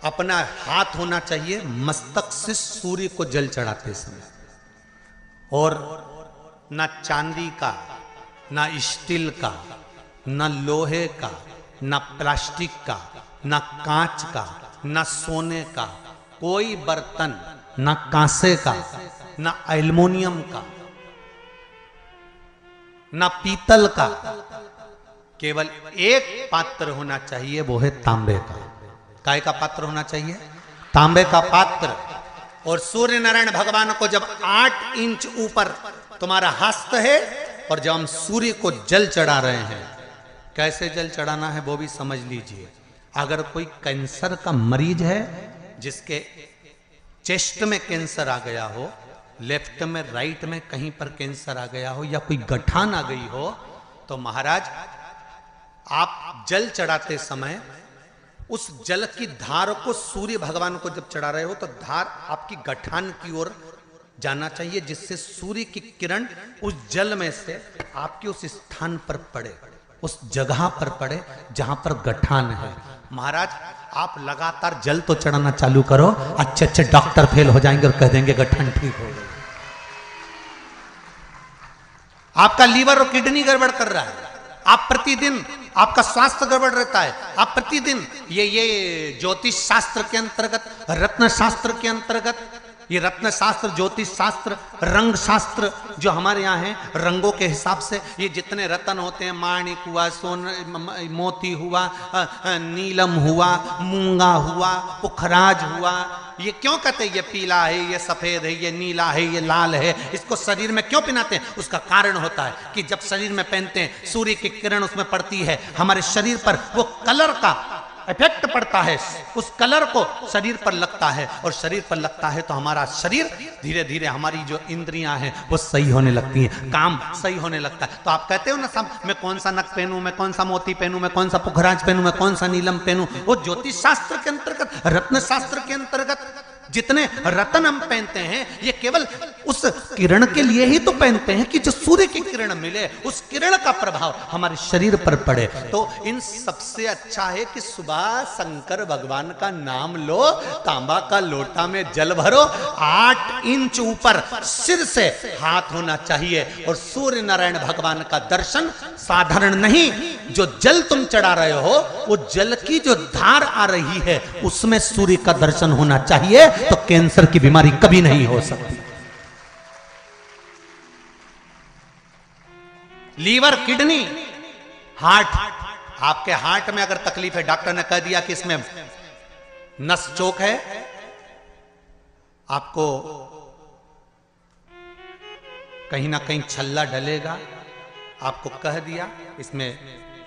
अपना हाथ होना चाहिए मस्तक से सूर्य को जल चढ़ाते समय। और ना चांदी का, ना स्टील का, ना लोहे का, ना प्लास्टिक का, ना कांच का, ना सोने का कोई बर्तन, ना कांसे का, ना एल्युमिनियम का, ना पीतल का, केवल एक पात्र होना चाहिए, वो है तांबे का। काय का पात्र होना चाहिए? तांबे का पात्र। और सूर्य नारायण भगवान को जब 8 इंच ऊपर तुम्हारा हस्त है, और जब हम सूर्य को जल चढ़ा रहे हैं, कैसे जल चढ़ाना है वो भी समझ लीजिए। अगर कोई कैंसर का मरीज है, जिसके चेस्ट में कैंसर आ गया हो, लेफ्ट में, राइट में कहीं पर कैंसर आ गया हो, या कोई गठान आ गई हो, तो महाराज आप जल चढ़ाते समय उस जल की धार को सूर्य भगवान को जब चढ़ा रहे हो, तो धार आपकी गठान की ओर जाना चाहिए, जिससे सूर्य की किरण उस जल में से आपके उस स्थान पर पड़े, उस जगह पर पड़े जहां पर गठान है। महाराज आप लगातार जल तो चढ़ाना चालू करो, अच्छे अच्छे डॉक्टर फेल हो जाएंगे और कह देंगे गठान ठीक हो गई। आपका लीवर और किडनी गड़बड़ कर रहा है, आप प्रतिदिन आपका स्वास्थ्य गड़बड़ रहता है, आप प्रतिदिन ये ज्योतिष शास्त्र के अंतर्गत, रत्न शास्त्र के अंतर्गत, ये रत्न शास्त्र, ज्योतिष शास्त्र, रंग शास्त्र जो हमारे यहाँ है, रंगों के हिसाब से ये जितने रत्न होते हैं, माणिक हुआ, मोती हुआ, नीलम हुआ, मूंगा हुआ, पुखराज हुआ, ये क्यों कहते हैं ये पीला है, ये सफेद है, ये नीला है, ये लाल है, इसको शरीर में क्यों पहनाते हैं? उसका कारण होता है कि जब शरीर में पहनते हैं, सूर्य की किरण उसमें पड़ती है, हमारे शरीर पर वो कलर का इफेक्ट पड़ता है, उस कलर को शरीर पर लगता है, और शरीर पर लगता है तो हमारा शरीर धीरे धीरे, हमारी जो इंद्रियां हैं वो सही होने लगती हैं, काम सही होने लगता है। तो आप कहते हो ना, सब मैं कौन सा नक पहनूं, मैं कौन सा मोती पहनूं, मैं कौन सा पुखराज पहनूं, मैं कौन सा नीलम पहनूं, वो ज्योतिष शास्त्र के अंतर्गत, रत्न शास्त्र के अंतर्गत जितने रत्न हम पहनते हैं, ये केवल उस किरण के लिए ही तो पहनते हैं कि जो सूर्य की किरण मिले, उस किरण का प्रभाव हमारे शरीर पर पड़े। तो इन सबसे अच्छा है कि सुबह शंकर भगवान का नाम लो, तांबा का लोटा में जल भरो, 8 इंच ऊपर सिर से हाथ होना चाहिए, और सूर्य नारायण भगवान का दर्शन साधारण नहीं, जो जल तुम चढ़ा रहे हो, वो जल की जो धार आ रही है, उसमें सूर्य का दर्शन होना चाहिए, तो कैंसर की बीमारी कभी नहीं हो सकती। लीवर, किडनी, हार्ट, आपके हार्ट में अगर तकलीफ है, डॉक्टर ने कह दिया कि इसमें नस चोक है, आपको कहीं ना कहीं छल्ला डलेगा, आपको कह दिया इसमें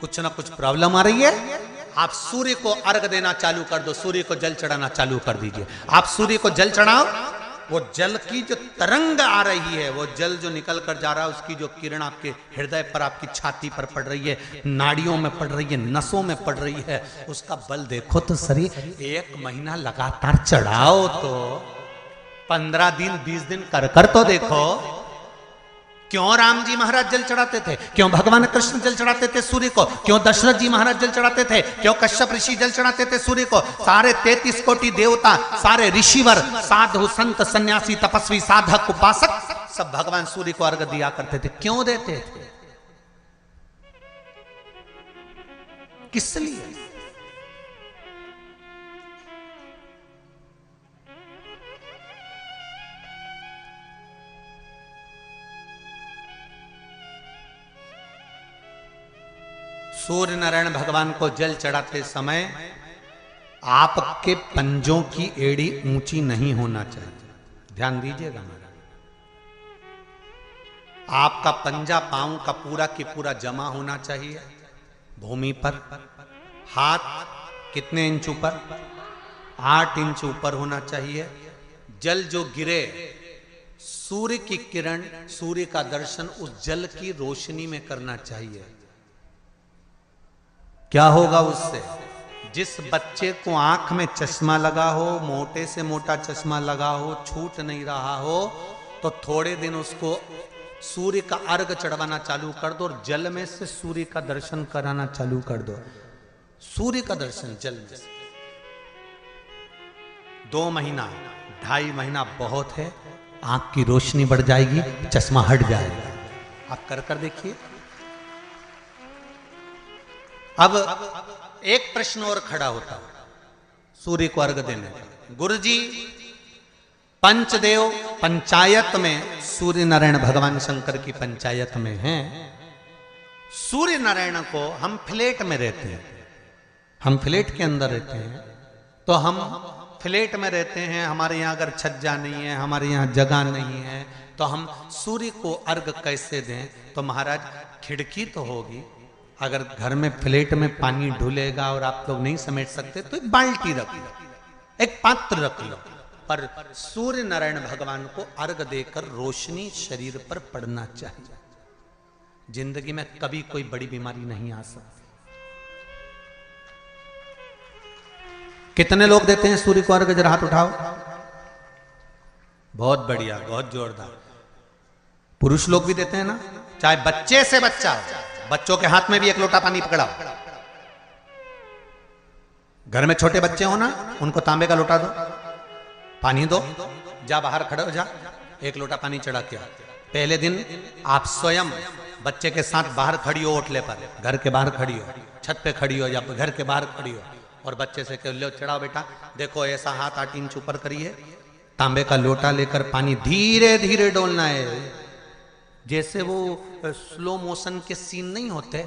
कुछ ना कुछ प्रॉब्लम आ रही है, आप सूर्य को अर्घ देना चालू कर दो, सूर्य को जल चढ़ाना चालू कर दीजिए। आप सूर्य को जल चढ़ाओ, वो जल की जो तरंग आ रही है, वो जल जो निकल कर जा रहा है, उसकी जो किरण आपके हृदय पर, आपकी छाती पर पड़ रही है, नाड़ियों में पड़ रही है, नसों में पड़ रही है, उसका बल देखो तो सही। 1 महीना लगातार चढ़ाओ, तो 15 दिन 20 दिन कर तो देखो। क्यों राम जी महाराज जल चढ़ाते थे, क्यों भगवान कृष्ण जल चढ़ाते थे सूर्य को, क्यों दशरथ जी महाराज जल चढ़ाते थे, क्यों कश्यप ऋषि जल चढ़ाते थे सूर्य को, सारे 33 कोटि देवता, सारे ऋषिवर, साधु संत सन्यासी तपस्वी साधक उपासक सब भगवान सूर्य को अर्घ दिया करते थे। क्यों देते थे? किस लिए? सूर्य नारायण भगवान को जल चढ़ाते समय आपके पंजों की एड़ी ऊंची नहीं होना चाहिए, ध्यान दीजिएगा महाराज। आपका पंजा पांव का पूरा की पूरा जमा होना चाहिए भूमि पर। हाथ कितने इंच ऊपर? 8 इंच ऊपर होना चाहिए। जल जो गिरे, सूर्य की किरण, सूर्य का दर्शन उस जल की रोशनी में करना चाहिए। क्या होगा उससे? जिस बच्चे को आंख में चश्मा लगा हो, मोटे से मोटा चश्मा लगा हो, छूट नहीं रहा हो, तो थोड़े दिन उसको सूर्य का अर्घ चढ़वाना चालू कर दो और जल में से सूर्य का दर्शन कराना चालू कर दो। सूर्य का दर्शन जल में से 2 महीना 2.5 महीना बहुत है, आंख की रोशनी बढ़ जाएगी, चश्मा हट जाएगा। आप कर देखिए। अब एक प्रश्न और खड़ा होता है सूर्य को अर्घ देने का। गुरुजी, पंचदेव पंचायत में सूर्य नारायण भगवान शंकर की पंचायत में हैं। सूर्य नारायण को हम फ्लैट में रहते हैं, हम फ्लैट के अंदर रहते हैं, तो हम फ्लैट में रहते हैं, हमारे यहाँ अगर छज्जा नहीं है, हमारे यहाँ जगह नहीं है, तो हम सूर्य को अर्घ कैसे दें? तो महाराज खिड़की तो होगी, अगर घर में फ्लैट में पानी ढुलेगा और आप लोग नहीं समेट सकते तो एक बाल्टी रख लो, एक पात्र रख लो, पर सूर्य नारायण भगवान को अर्घ देकर रोशनी शरीर पर पड़ना चाहिए। जिंदगी में कभी कोई बड़ी बीमारी नहीं आ सकती। कितने लोग देते हैं सूर्य को अर्घ? जरा हाथ उठाओ। बहुत बढ़िया, बहुत जोरदार। पुरुष लोग भी देते हैं ना, चाहे बच्चे से बच्चा, बच्चों के हाथ में भी 1 लोटा पानी पकड़ाओ। घर में छोटे बच्चे हो ना, उनको तांबे का लोटा दो, पानी दो, जा बाहर खड़े हो जा, 1 लोटा पानी चढ़ा के आ। पहले दिन आप स्वयं बच्चे के साथ बाहर खड़ी हो, ओटले पर, घर के बाहर खड़ी हो, छत पे खड़ी हो या घर के बाहर खड़ी हो, और बच्चे से कह लो चढ़ाओ बेटा, देखो ऐसा हाथ 8 इंच ऊपर करिए, तांबे का लोटा लेकर पानी धीरे धीरे डोलना है। जैसे वो स्लो मोशन के सीन नहीं होते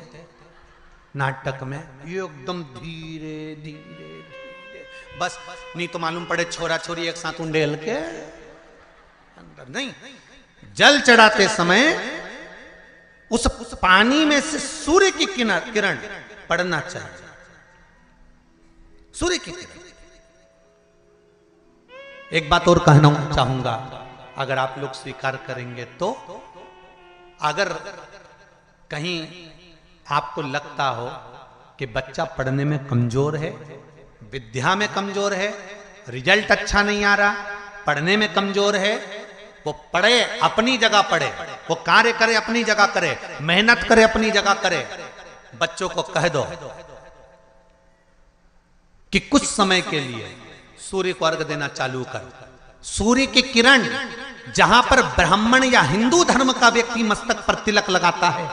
नाटक में, ये एकदम धीरे धीरे धीरे, बस नहीं तो मालूम पड़े छोरा छोरी एक साथ उंडेल के अंदर नहीं। जल चढ़ाते समय उस पानी में से सूर्य की किरण पड़ना चाहिए, सूर्य की किरण। एक बात और कहना चाहूंगा, अगर आप लोग स्वीकार करेंगे तो, अगर कहीं आपको लगता हो कि बच्चा पढ़ने में कमजोर है, विद्या में कमजोर है, रिजल्ट अच्छा नहीं आ रहा, पढ़ने में कमजोर है, वो पढ़े, अपनी जगह पढ़े, वो कार्य करे, अपनी जगह करे, मेहनत करे, अपनी जगह करे। बच्चों को कह दो कि कुछ समय के लिए सूर्य को अर्घ देना चालू कर। सूर्य की किरण जहां पर ब्राह्मण या हिंदू धर्म का व्यक्ति मस्तक पर तिलक लगाता है,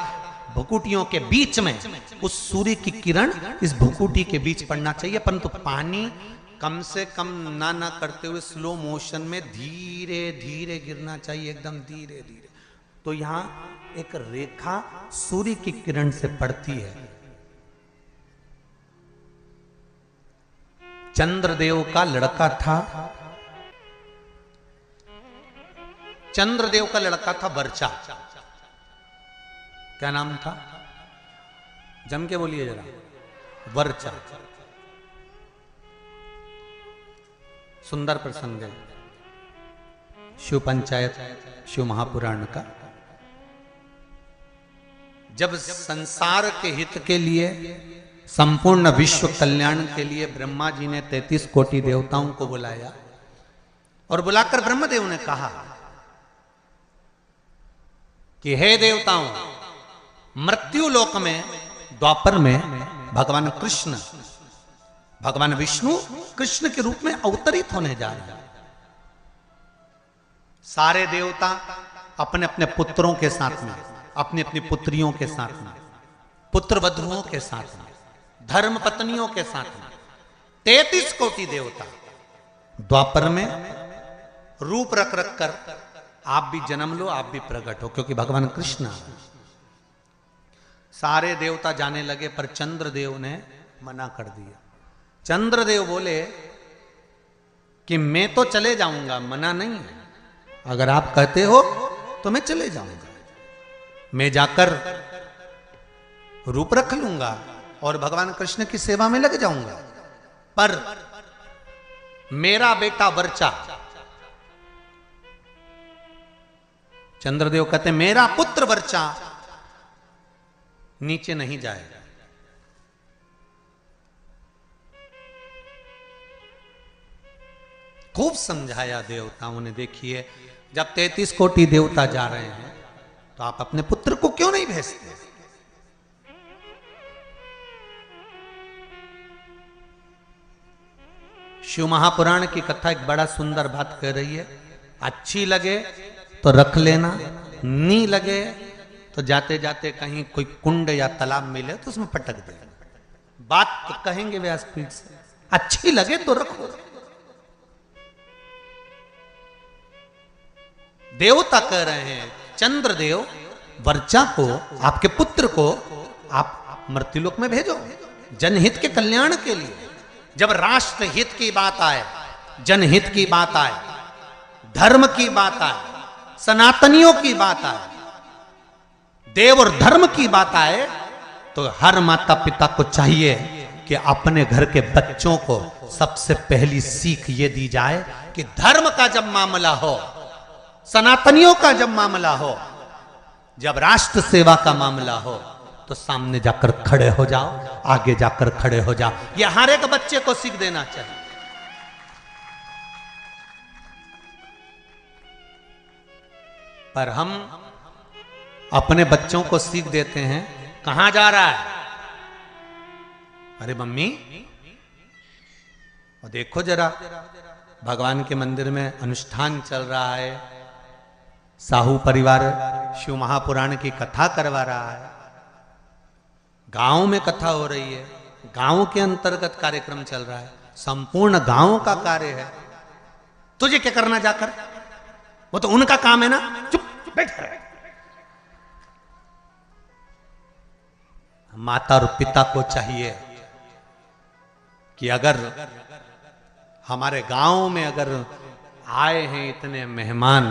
भुकुटियों के बीच में उस सूर्य की किरण इस भुकुटी के बीच पड़ना चाहिए, परंतु पानी कम से कम ना करते हुए स्लो मोशन में धीरे धीरे गिरना चाहिए, एकदम धीरे धीरे। तो यहां एक रेखा सूर्य की किरण से पड़ती है। चंद्रदेव का लड़का था, चंद्रदेव का लड़का था वर्चा। क्या नाम था? जम के बोलिए जरा। वर्चा। सुंदर प्रसंग है शिव पंचायत, शिव महापुराण का। जब संसार के हित के लिए, संपूर्ण विश्व कल्याण के लिए ब्रह्मा जी ने 33 कोटि देवताओं को बुलाया, और बुलाकर ब्रह्मदेव ने कहा कि हे देवताओं, मृत्यु लोक में, द्वापर में भगवान कृष्ण, भगवान विष्णु कृष्ण के रूप में अवतरित होने जा रहे हैं। सारे देवता अपने अपने पुत्रों के साथ में, अपनी अपनी पुत्रियों के साथ में, पुत्र वधुओं के साथ में, धर्म पत्नियों के साथ में, 33 कोटि देवता द्वापर में रूप रख रख कर, आप भी जन्म लो, आप भी प्रकट हो, क्योंकि भगवान कृष्ण। सारे देवता जाने लगे, पर चंद्रदेव ने मना कर दिया। चंद्रदेव बोले कि मैं तो चले जाऊंगा, मना नहीं है, अगर आप कहते हो तो मैं चले जाऊंगा, मैं जाकर रूप रख लूंगा और भगवान कृष्ण की सेवा में लग जाऊंगा, पर मेरा बेटा वर्चा, चंद्रदेव कहते मेरा पुत्र वर्चा नीचे नहीं जाएगा, खूब समझाया देवताओं ने। देखिए, जब 33 कोटि देवता जा रहे हैं तो आप अपने पुत्र को क्यों नहीं भेजते? शिव महापुराण की कथा एक बड़ा सुंदर बात कह रही है, अच्छी लगे तो रख लेना, नहीं लगे तो जाते जाते कहीं कोई कुंड या तालाब मिले तो उसमें पटक देना। बात तो कहेंगे व्यासपीठ से, अच्छी लगे तो रखो। देवता कह रहे हैं, चंद्रदेव वर्चा को, आपके पुत्र को आप मृत्युलोक में भेजो जनहित के कल्याण के लिए। जब राष्ट्र हित की बात आए, जनहित की बात आए, धर्म की बात आए, सनातनियों की बात आए, देव और धर्म की बात आए, तो हर माता पिता को चाहिए कि अपने घर के बच्चों को सबसे पहली सीख ये दी जाए कि धर्म का जब मामला हो, सनातनियों का जब मामला हो, जब राष्ट्र सेवा का मामला हो, तो सामने जाकर खड़े हो जाओ, आगे जाकर खड़े हो जाओ। यह हर एक बच्चे को सीख देना चाहिए। पर हम अपने बच्चों को सीख देते हैं, कहां जा रहा है? अरे मम्मी, और देखो जरा, भगवान के मंदिर में अनुष्ठान चल रहा है, साहू परिवार शिव महापुराण की कथा करवा रहा है, गांव में कथा हो रही है, गांव के अंतर्गत कार्यक्रम चल रहा है, संपूर्ण गांव का कार्य है। तुझे क्या करना जाकर? वो तो उनका काम है ना, चुप बैठ रहे। माता और पिता को चाहिए कि अगर हमारे गांव में अगर आए हैं इतने मेहमान,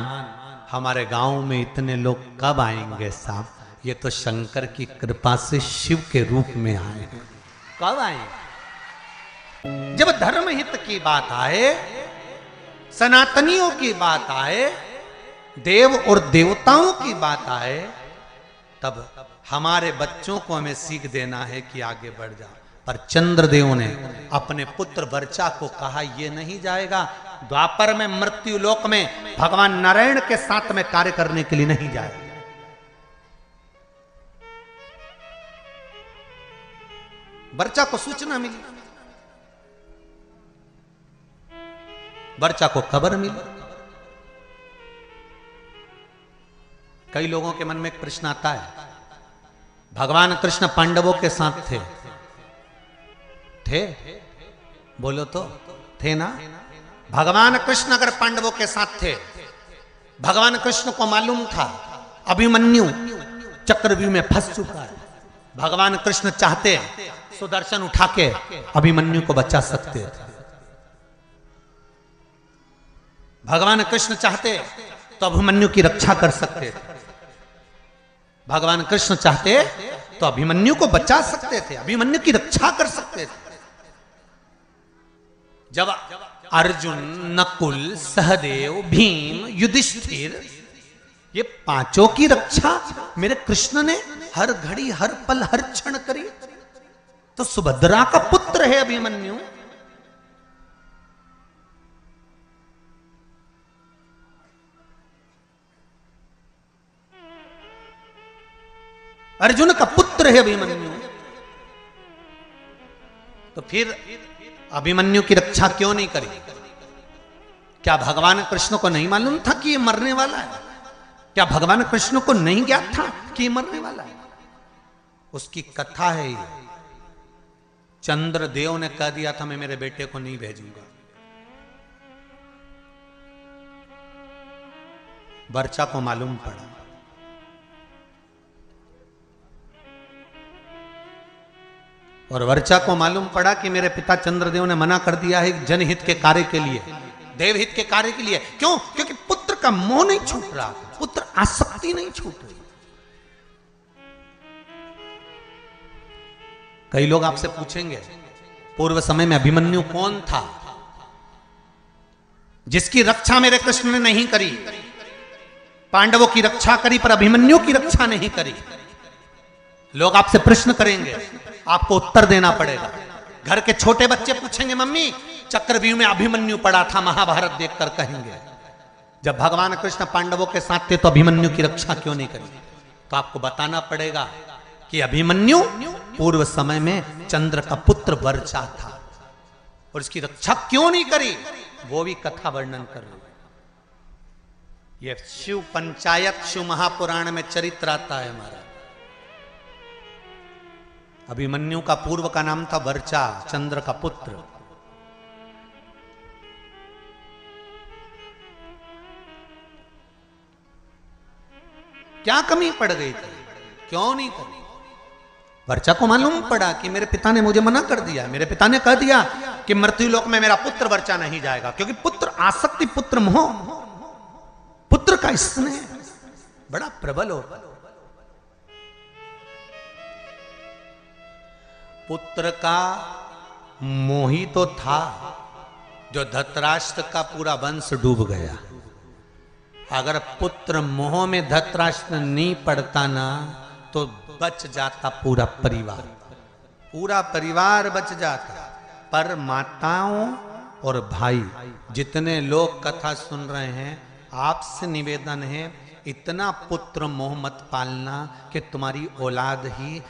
हमारे गांव में इतने लोग कब आएंगे साहब? ये तो शंकर की कृपा से शिव के रूप में आए हैं। कब आए? जब धर्म हित की बात आए, सनातनियों की बात आए, देव और देवताओं की बात आए, तब हमारे बच्चों को हमें सीख देना है कि आगे बढ़ जाओ। पर चंद्रदेव ने अपने पुत्र वर्चा को कहा, ये नहीं जाएगा, द्वापर में मृत्यु लोक में भगवान नारायण के साथ में कार्य करने के लिए नहीं जाएगा। वर्चा को सूचना मिली, वर्चा को खबर मिली। कई लोगों के मन में एक प्रश्न आता है, भगवान कृष्ण पांडवों के साथ थे? बोलो तो, थे ना? भगवान कृष्ण अगर पांडवों के साथ थे, भगवान कृष्ण को मालूम था अभिमन्यु चक्रव्यूह में फंस चुका है, भगवान कृष्ण चाहते सुदर्शन उठा के अभिमन्यु को बचा सकते थे। भगवान कृष्ण चाहते तो अभिमन्यु की रक्षा कर सकते थे, भगवान कृष्ण चाहते तो अभिमन्यु को बचा सकते थे, अभिमन्यु की रक्षा कर सकते थे। जब अर्जुन, नकुल, सहदेव, भीम, युधिष्ठिर, ये पांचों की रक्षा मेरे कृष्ण ने हर घड़ी, हर पल, हर क्षण करी, तो सुभद्रा का पुत्र है अभिमन्यु। अर्जुन का पुत्र है अभिमन्यु, तो फिर अभिमन्यु की रक्षा क्यों नहीं करी? क्या भगवान कृष्ण को नहीं मालूम था कि ये मरने वाला है? क्या भगवान कृष्ण को नहीं ज्ञात था कि ये मरने वाला है? उसकी कथा है ये। चंद्रदेव ने कह दिया था, मैं मेरे बेटे को नहीं भेजूंगा। वर्चा को मालूम पड़ा, और वर्चा को मालूम पड़ा कि मेरे पिता चंद्रदेव ने मना कर दिया है जनहित के कार्य के लिए, देवहित के कार्य के लिए। क्यों? क्योंकि पुत्र का मोह नहीं छूट रहा, पुत्र आसक्ति नहीं छूट रही। कई लोग आपसे पूछेंगे, पूर्व समय में अभिमन्यु कौन था जिसकी रक्षा मेरे कृष्ण ने नहीं करी? पांडवों की रक्षा करी पर अभिमन्यु की रक्षा नहीं करी। लोग आपसे प्रश्न करेंगे, आपको उत्तर देना पड़ेगा। घर के छोटे बच्चे पूछेंगे मम्मी चक्रव्यूह में अभिमन्यु पड़ा था, महाभारत देखकर कहेंगे जब भगवान कृष्ण पांडवों के साथ थे तो अभिमन्यु की रक्षा क्यों नहीं करी? तो आपको बताना पड़ेगा कि अभिमन्यु पूर्व समय में चंद्र का पुत्र वर्चा था और इसकी रक्षा क्यों नहीं करी, वो भी कथा वर्णन कर रही है। ये शिव पंचायत शिव महापुराण में चरित्र आता है हमारा। अभिमन्यु का पूर्व का नाम था वर्चा, चंद्र का पुत्र। क्या कमी पड़ गई थी, क्यों नहीं करी? वर्चा को मालूम पड़ा कि मेरे पिता ने मुझे मना कर दिया, मेरे पिता ने कह दिया कि मृत्युलोक में मेरा पुत्र वर्चा नहीं जाएगा, क्योंकि पुत्र आसक्ति, पुत्र मोह, पुत्र का स्नेह बड़ा प्रबल होगा। पुत्र का मोही तो था जो धृतराष्ट्र का पूरा वंश डूब गया। अगर पुत्र मोह में धृतराष्ट्र नहीं पड़ता ना तो बच जाता पूरा परिवार, पूरा परिवार बच जाता। पर माताओं और भाई जितने लोग कथा सुन रहे हैं, आपसे निवेदन है इतना पुत्र मोह मत पालना कि तुम्हारी औलाद ही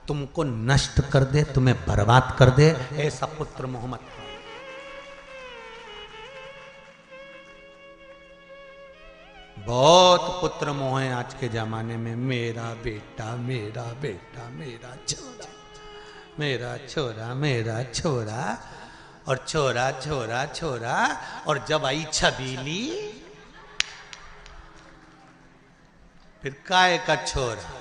तुमको नष्ट कर दे, तुम्हें बर्बाद कर दे। ऐसा पुत्र मोह मत पालना। बहुत पुत्र मोह है आज के जमाने में, मेरा बेटा, मेरा बेटा, मेरा छोरा, मेरा छोरा, मेरा छोरा, और छोरा छोरा छोरा। और जब आई छबीली फिर काय का छोरा।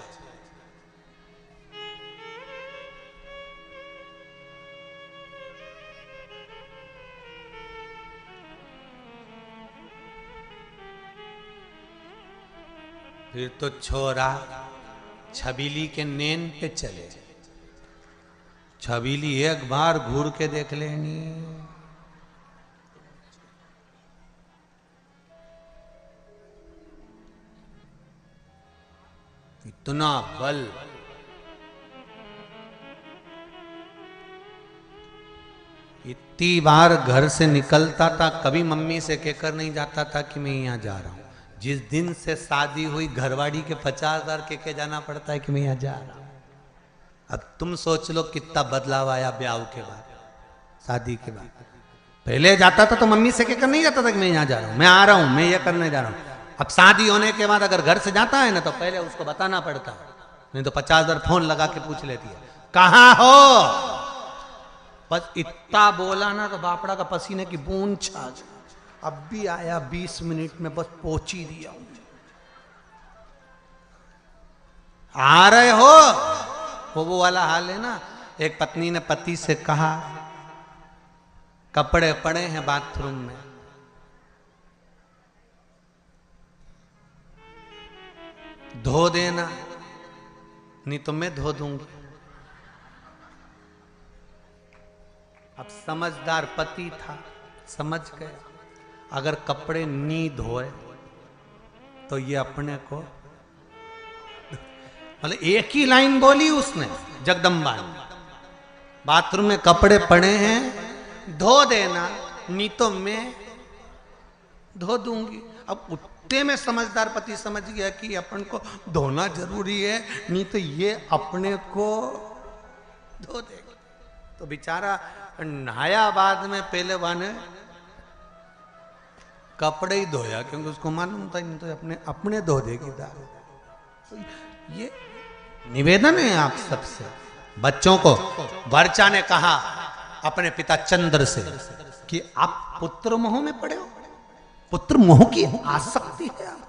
फिर तो छोरा छबीली के नेन पे चले। छबीली एक बार घूर के देख लेनी, इतना बल। इतनी बार घर से निकलता था, कभी मम्मी से कहकर नहीं जाता था कि मैं यहाँ जा रहा हूं। जिस दिन से शादी हुई घरवाड़ी के 50,000 के जाना पड़ता है कि मैं यहाँ जा रहा हूं। अब तुम सोच लो कितना बदलाव आया ब्याह के बाद, शादी के बाद। पहले जाता था तो मम्मी से कहकर नहीं जाता था कि मैं यहाँ जा रहा हूं, मैं आ रहा हूं, मैं ये करने जा रहा हूं। अब शादी होने के बाद अगर घर से जाता है ना तो पहले उसको बताना पड़ता है, नहीं तो 50,000 फोन लगा के पूछ लेती है कहाँ हो। बस इतना बोला ना तो बापड़ा का पसीने की बूंद छा। अब भी आया 20 मिनट में, बस पहुंच ही दिया। आ रहे हो, वो वाला हाल है ना। एक पत्नी ने पति से कहा कपड़े पड़े हैं बाथरूम में, धो देना, नहीं तो मैं धो दूंगी। अब समझदार पति था, समझ गया अगर कपड़े नहीं धोए तो ये अपने को, मतलब एक ही लाइन बोली उसने जगदम्बा ने, बाथरूम में कपड़े पड़े हैं धो देना, नहीं तो मैं धो दूंगी। अब उतने में समझदार पति समझ गया कि अपन को धोना जरूरी है, नहीं तो ये अपने को धो देगा। तो बेचारा नहाया बाद में, पहले वाने कपड़े ही धोया क्योंकि उसको मालूम था नहीं तो अपने धो देगी दाल। तो ये निवेदन है आप सबसे। बच्चों को वर्चा ने कहा अपने पिता चंद्र से कि आप पुत्र मोह में पड़े हो, पुत्र मोह की आसक्ति है आप।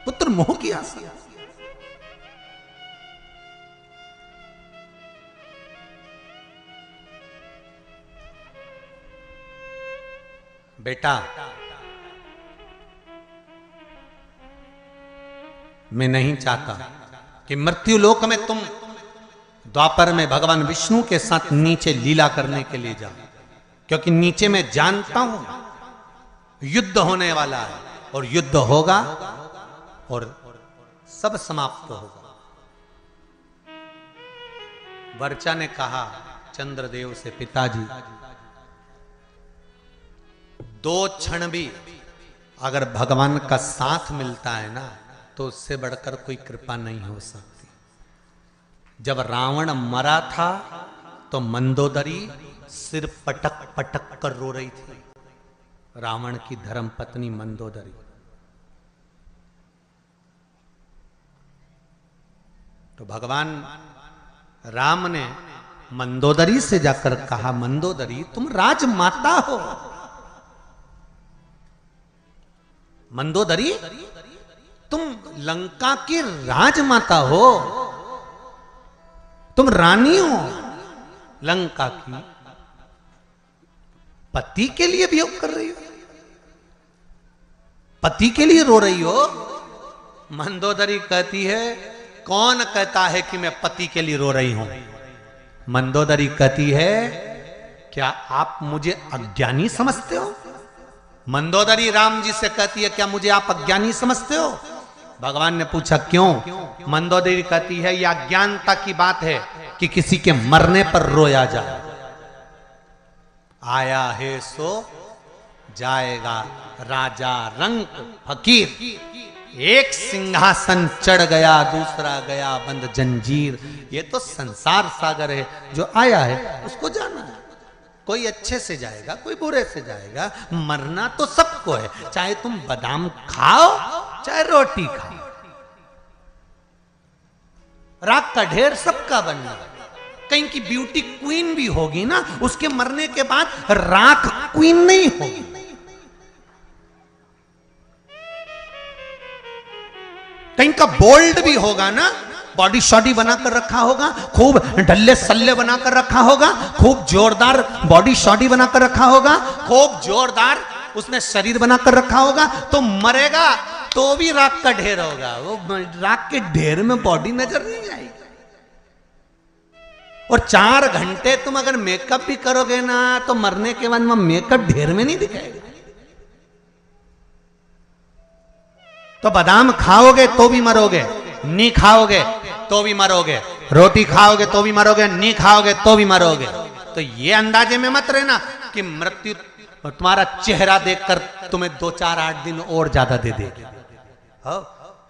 पुत्र मोह की आसक्ति। बेटा मैं नहीं चाहता कि मृत्यु लोक में तुम द्वापर में भगवान विष्णु के साथ नीचे लीला करने के लिए जाओ, क्योंकि नीचे मैं जानता हूं युद्ध होने वाला है और युद्ध होगा और सब समाप्त होगा। वर्चा ने कहा चंद्रदेव से, पिताजी 2 क्षण भी अगर भगवान का साथ मिलता है ना तो उससे बढ़कर कोई कृपा नहीं हो सकती। जब रावण मरा था तो मंदोदरी सिर पटक पटक कर रो रही थी, रावण की धर्म पत्नी मंदोदरी। तो भगवान राम ने मंदोदरी से जाकर कहा, मंदोदरी तुम राजमाता हो, मंदोदरी तुम लंका की राजमाता हो, तुम रानी हो लंका की, पति के लिए वियोग कर रही हो, पति के लिए रो रही हो। मंदोदरी कहती है, कौन कहता है कि मैं पति के लिए रो रही हूं? मंदोदरी कहती है, क्या आप मुझे अज्ञानी समझते हो? मंदोदरी राम जी से कहती है, क्या मुझे आप अज्ञानी समझते हो? भगवान ने पूछा क्यों? मंदोदरी कहती है, यह अज्ञानता की बात है कि किसी के मरने पर रोया जाए। आया है सो जाएगा राजा रंक फकीर, एक सिंहासन चढ़ गया दूसरा गया बंद जंजीर। ये तो संसार सागर है, जो आया है उसको जाना है। कोई अच्छे से जाएगा, कोई बुरे से जाएगा, मरना तो सबको है, चाहे तुम बादाम खाओ चाहे रोटी खाओ, राख का ढेर सबका बनना। कहीं की ब्यूटी क्वीन भी होगी ना, उसके मरने के बाद राख क्वीन नहीं होगी। कहीं का बोल्ड भी होगा ना, बॉडी शॉडी बनाकर रखा होगा, खूब ढल्ले सल्ले बनाकर रखा होगा, खूब जोरदार बॉडी शॉडी बनाकर रखा होगा, खूब जोरदार उसने शरीर बनाकर रखा होगा, तो मरेगा तो भी राख का ढेर होगा। वो राख के ढेर में बॉडी नजर नहीं आएगी। और 4 घंटे तुम अगर मेकअप भी करोगे ना तो मरने के बाद मेकअप ढेर में नहीं दिखाएगा। तो बादाम खाओगे तो भी मरोगे, नहीं खाओगे तो भी मरोगे, रोटी खाओगे तो भी मरोगे, नहीं खाओगे तो भी मरोगे। तो ये अंदाजे में मत रहना कि मृत्यु तुम्हारा चेहरा देखकर तुम्हें 2, 4, 8 दिन और ज्यादा दे देगी।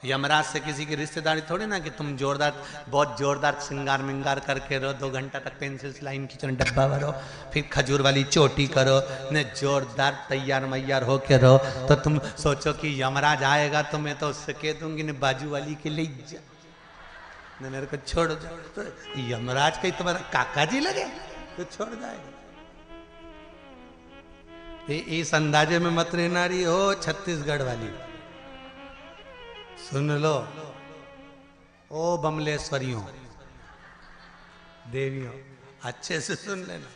यमराज से किसी की रिश्तेदारी थोड़ी ना कि तुम जोरदार, बहुत जोरदार श्रृंगार मिंगार करके रहो, 2 घंटा तक पेंसिल लाइन खींचो, डब्बा भरो, फिर खजूर वाली चोटी करो, ने जोरदार तैयार मैयार होके रहो। तो तुम सोचो कि यमराज आएगा तो मैं तो उससे कह दूंगी ने बाजू वाली के ले जा, ने मेरे को छोड़ दो। तो यमराज कहीं तुम्हारा काका जी लगे तो छोड़ जाएगा। इस अंदाजे में मत रहना रही हो छत्तीसगढ़ वाली। सुन लो ओ बमलेश्वरियों देवियों, अच्छे से सुन लेना,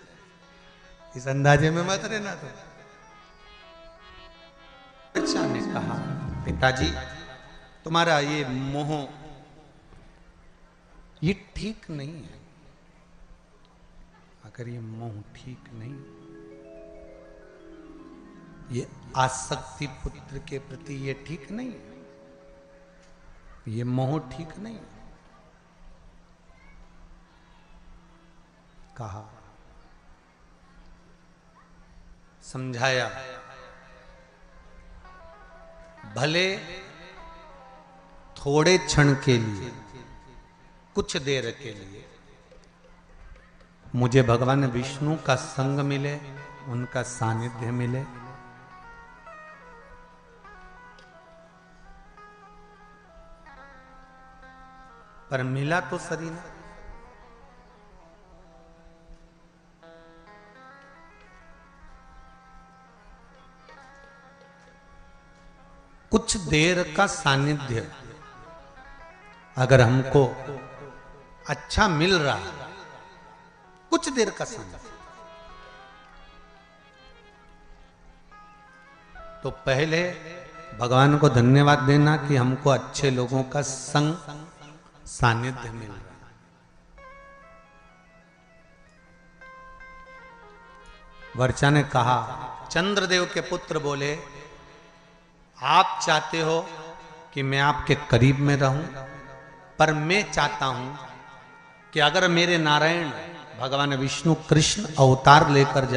इस अंदाजे में मत रहना। तो अच्छा ने कहा, पिताजी तुम्हारा ये मोह ये ठीक नहीं है। अगर ये मोह ठीक नहीं, ये आसक्ति पुत्र के प्रति ये ठीक नहीं है, ये मोह ठीक नहीं। कहा, समझाया, भले थोड़े क्षण के लिए, कुछ देर के लिए मुझे भगवान विष्णु का संग मिले, उनका सानिध्य मिले, पर मिला तो सरी ने। कुछ देर का सानिध्य अगर हमको अच्छा मिल रहा है, कुछ देर का सानिध्य, तो पहले भगवान को धन्यवाद देना कि हमको अच्छे लोगों का संग सानिध्य मिल रहा है। वर्चा ने कहा, चंद्रदेव के पुत्र बोले, आप चाहते हो कि मैं आपके करीब में रहूं, पर मैं चाहता हूं कि अगर मेरे नारायण भगवान विष्णु कृष्ण अवतार लेकर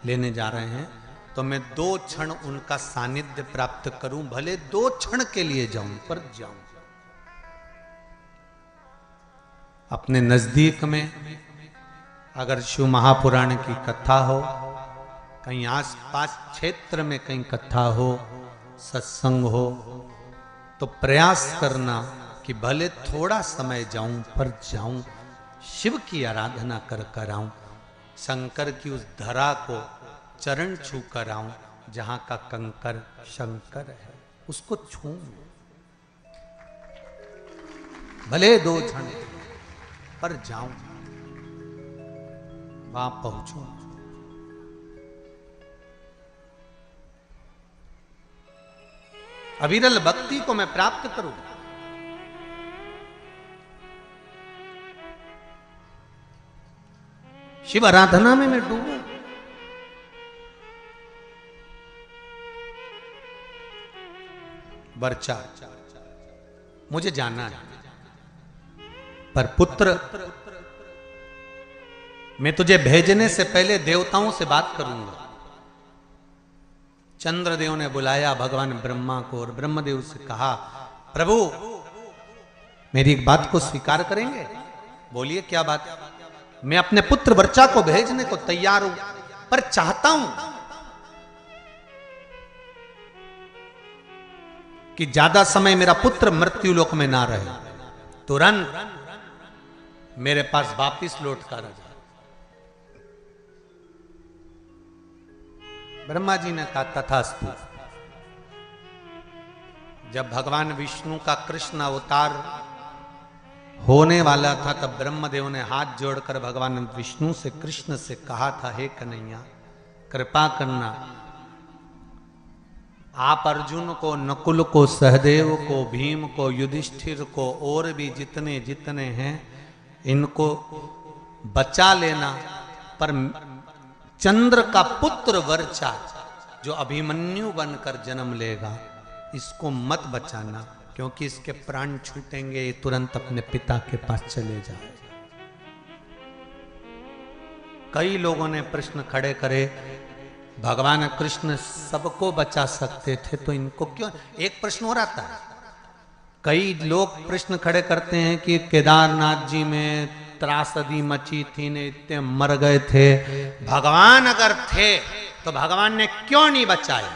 लेने जा रहे हैं, तो मैं 2 क्षण उनका सानिध्य प्राप्त करूं, भले 2 क्षण के लिए जाऊं, पर जाऊं। अपने नजदीक में अगर शिव महापुराण की कथा हो, कहीं आस पास क्षेत्र में कहीं कथा हो, सत्संग हो, तो प्रयास करना कि भले थोड़ा समय जाऊं, पर जाऊं, शिव की आराधना कर आऊं, शंकर की उस धरा को चरण छू कर आऊं, जहां का कंकर शंकर है, उसको छू, भले 2 क्षण, पर जाऊं, वहां पहुंचूं। अविरल भक्ति को मैं प्राप्त करूं। शिव आराधना में मैं डूबूं। वर्चा, मुझे जाना है, पर पुत्र, मैं तुझे भेजने से पहले देवताओं से बात करूंगा। चंद्रदेव ने बुलाया भगवान ब्रह्मा को और ब्रह्मदेव से कहा, प्रभु मेरी एक बात को स्वीकार करेंगे? बोलिए क्या बात? मैं अपने पुत्र वर्चा को भेजने को तैयार हूं, पर चाहता हूं कि ज्यादा समय मेरा पुत्र मृत्यु लोक में ना रहे, तुरंत मेरे पास वापिस लौट कर आ जाए। ब्रह्मा जी ने कहा तथास्तु। जब भगवान विष्णु का कृष्ण अवतार होने वाला था, तब ब्रह्मदेव ने हाथ जोड़कर भगवान विष्णु से, कृष्ण से कहा था, हे कन्हैया कृपा करना, आप अर्जुन को, नकुल को, सहदेव को, भीम को, युधिष्ठिर को और भी जितने जितने हैं इनको बचा लेना, पर चंद्र का पुत्र वर्चा जो अभिमन्यु बनकर जन्म लेगा, इसको मत बचाना, क्योंकि इसके प्राण छूटेंगे, ये तुरंत अपने पिता के पास चले जाए। कई लोगों ने प्रश्न खड़े करे, भगवान कृष्ण सबको बचा सकते थे, तो इनको क्यों? एक प्रश्न और आता है, कई लोग प्रश्न खड़े करते हैं कि केदारनाथ जी में त्रासदी मची थी, ने इतने मर गए थे, भगवान अगर थे तो भगवान ने क्यों नहीं बचाए?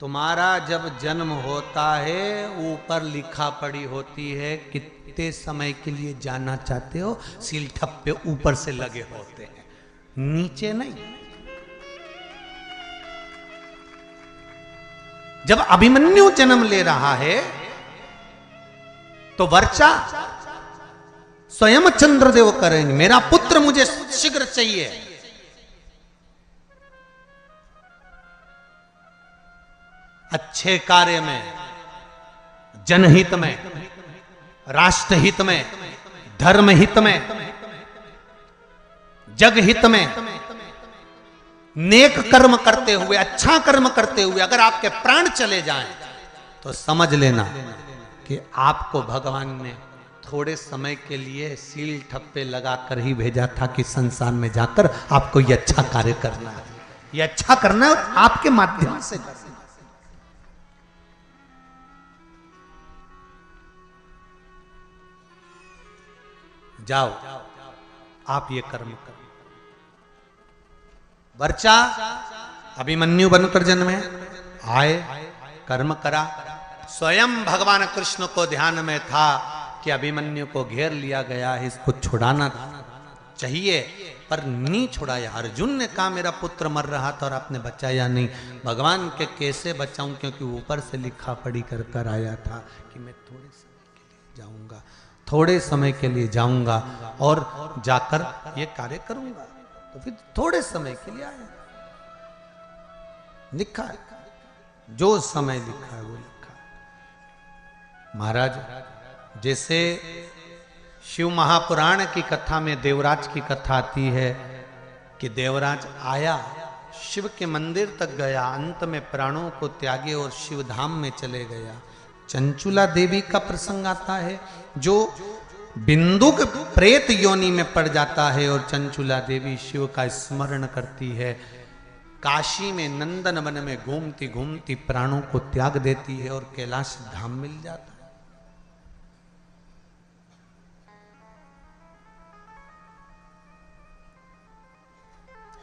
तुम्हारा जब जन्म होता है, ऊपर लिखा पड़ी होती है कितने समय के लिए जाना चाहते हो, सील ठप्पे ऊपर से लगे होते हैं, नीचे नहीं। जब अभिमन्यु जन्म ले रहा है तो वर्चा स्वयं चंद्रदेव करेंगे, मेरा पुत्र मुझे शीघ्र चाहिए। अच्छे कार्य में, जनहित में, राष्ट्रहित में, धर्म हित में, जग हित में, नेक कर्म करते हुए, अच्छा कर्म करते हुए अगर आपके प्राण चले जाएं, तो समझ लेना कि आपको भगवान ने थोड़े समय के लिए सील ठप्पे लगाकर ही भेजा था कि संसार में जाकर आपको ये अच्छा कार्य करना है, ये अच्छा करना है, आपके माध्यम से करना। जाओ आप ये कर्म करो। वर्चा अभिमन्यु बनकर जन्मे, आए, कर्म करा, स्वयं भगवान कृष्ण को ध्यान में था कि अभिमन्यु को घेर लिया गया है, इसको छुड़ाना चाहिए, पर नहीं छुड़ाया। अर्जुन ने कहा मेरा पुत्र मर रहा था और आपने बचाया नहीं। भगवान के कैसे बचाऊं, क्योंकि ऊपर से लिखा पढ़ी कर कर आया था कि मैं थोड़े समय के लिए जाऊंगा, थोड़े समय के लिए जाऊंगा और जाकर ये कार्य करूंगा। तो फिर थोड़े समय के लिए आया, लिखा है, जो समय लिखा है वो लिखा है। महाराज, जैसे शिव महापुराण की कथा में देवराज की कथा आती है कि देवराज आया शिव के मंदिर तक गया, अंत में प्राणों को त्यागे और शिव धाम में चले गया। चंचुला देवी का प्रसंग आता है, जो बिंदुक प्रेत योनि में पड़ जाता है और चंचुला देवी शिव का स्मरण करती है। काशी में नंदन वन में घूमती घूमती प्राणों को त्याग देती है और कैलाश धाम मिल जाता है।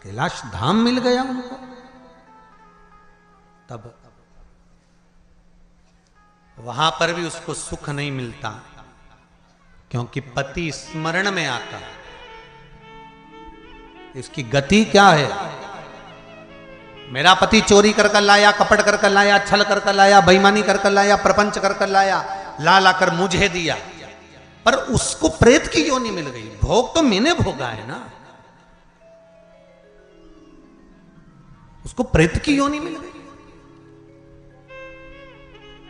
कैलाश धाम मिल गया उनको। तब वहां पर भी उसको सुख नहीं मिलता, क्योंकि पति स्मरण में आता। इसकी गति क्या है? मेरा पति चोरी कर लाया, कपट कर लाया, छल कर लाया, बेईमानी कर लाया, प्रपंच कर लाया, ला कर मुझे दिया, पर उसको प्रेत की योनि मिल गई। भोग तो मैंने भोगा है ना, उसको प्रेत की योनि मिल गई।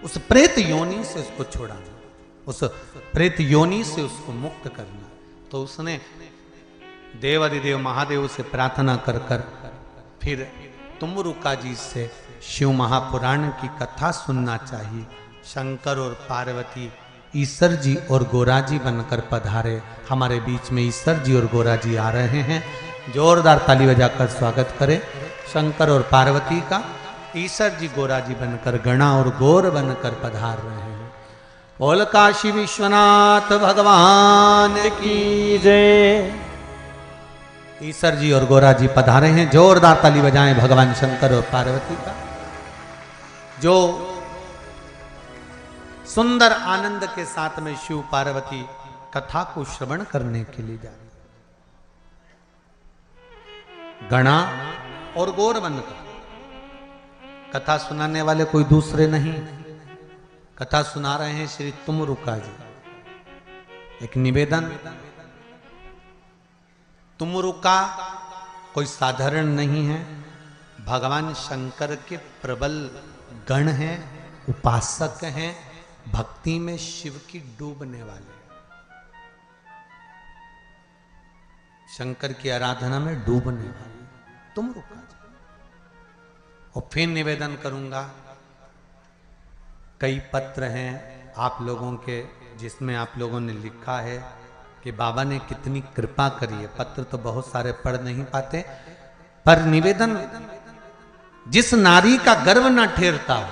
उस प्रेत योनि से उसको छुड़ाना, उस प्रेत योनि से उसको मुक्त करना। तो उसने देवाधिदेव महादेव से प्रार्थना कर फिर तुमरुका जी से शिव महापुराण की कथा सुनना चाहिए। शंकर और पार्वती ईश्वर जी और गोरा जी बनकर पधारे। हमारे बीच में ईश्वर जी और गोरा जी आ रहे हैं। जोरदार ताली बजाकर स्वागत करें शंकर और पार्वती का। ईश्वर जी गोरा जी बनकर, गणा और गौर बनकर पधार रहे हैं। बोल काशी विश्वनाथ भगवान की जय। ईश्वर जी और गोरा जी पधारे हैं। जोरदार ताली बजाएं भगवान शंकर और पार्वती का, जो सुंदर आनंद के साथ में शिव पार्वती कथा को श्रवण करने के लिए जा रहे। गणा और गौर बनकर कथा सुनाने वाले कोई दूसरे नहीं, कथा सुना रहे हैं श्री तुमरुका जी। एक निवेदन, तुमरुका कोई साधारण नहीं है, भगवान शंकर के प्रबल गण हैं, उपासक हैं, भक्ति में शिव की डूबने वाले, शंकर की आराधना में डूबने वाले तुमरुका जी। और फिर निवेदन करूंगा, कई पत्र हैं आप लोगों के जिसमें आप लोगों ने लिखा है कि बाबा ने कितनी कृपा करी है। पत्र तो बहुत सारे पढ़ नहीं पाते, पर निवेदन, जिस नारी का गर्व ना ठेरता हो,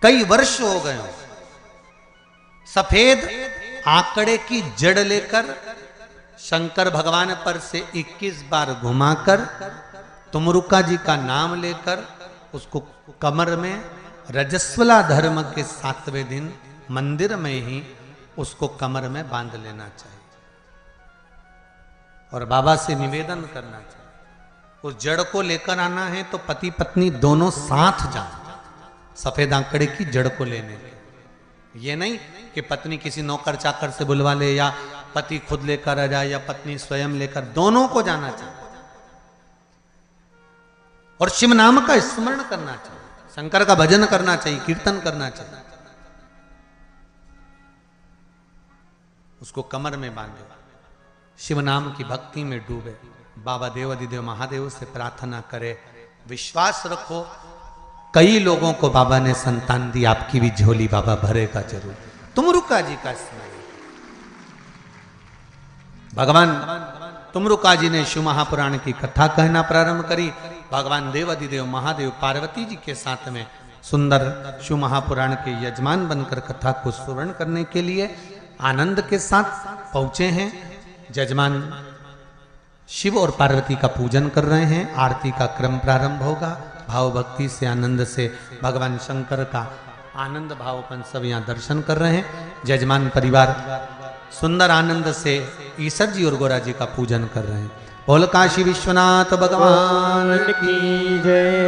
कई वर्ष हो गए हो, सफेद आंकड़े की जड़ लेकर शंकर भगवान पर से 21 बार घुमाकर तुमरुका जी का नाम लेकर उसको कमर में रजस्वला धर्म के 7वें दिन मंदिर में ही उसको कमर में बांध लेना चाहिए और बाबा से निवेदन करना चाहिए। उस जड़ को लेकर आना है तो पति पत्नी दोनों साथ जाएं, सफेद आंकड़े की जड़ को लेने के। ये नहीं कि पत्नी किसी नौकर चाकर से बुलवा ले या पति खुद लेकर आ जाए या पत्नी स्वयं लेकर, दोनों को जाना चाहिए और शिव नाम का स्मरण करना चाहिए, शंकर का भजन करना चाहिए, कीर्तन करना चाहिए। उसको कमर में बांधे, शिव नाम की भक्ति में डूबे, बाबा देवाधिदेव महादेव से प्रार्थना करे। विश्वास रखो, कई लोगों को बाबा ने संतान दी, आपकी भी झोली बाबा भरेगा जरूर। तुमरुका जी का स्मरण, भगवान तुमरुका जी ने शिव महापुराण की कथा कहना प्रारंभ करी। भगवान देवाधिदेव महादेव पार्वती जी के साथ में सुंदर शिव महापुराण के यजमान बनकर कथा को श्रवण करने के लिए आनंद के साथ पहुंचे हैं। यजमान शिव और पार्वती का पूजन कर रहे हैं। आरती का क्रम प्रारंभ होगा। भाव भक्ति से, आनंद से भगवान शंकर का आनंद भावपन सब यहाँ दर्शन कर रहे हैं। यजमान परिवार सुंदर आनंद से ईश्वर जी और गोरा जी का पूजन कर रहे हैं। बोल काशी विश्वनाथ भगवान की जय।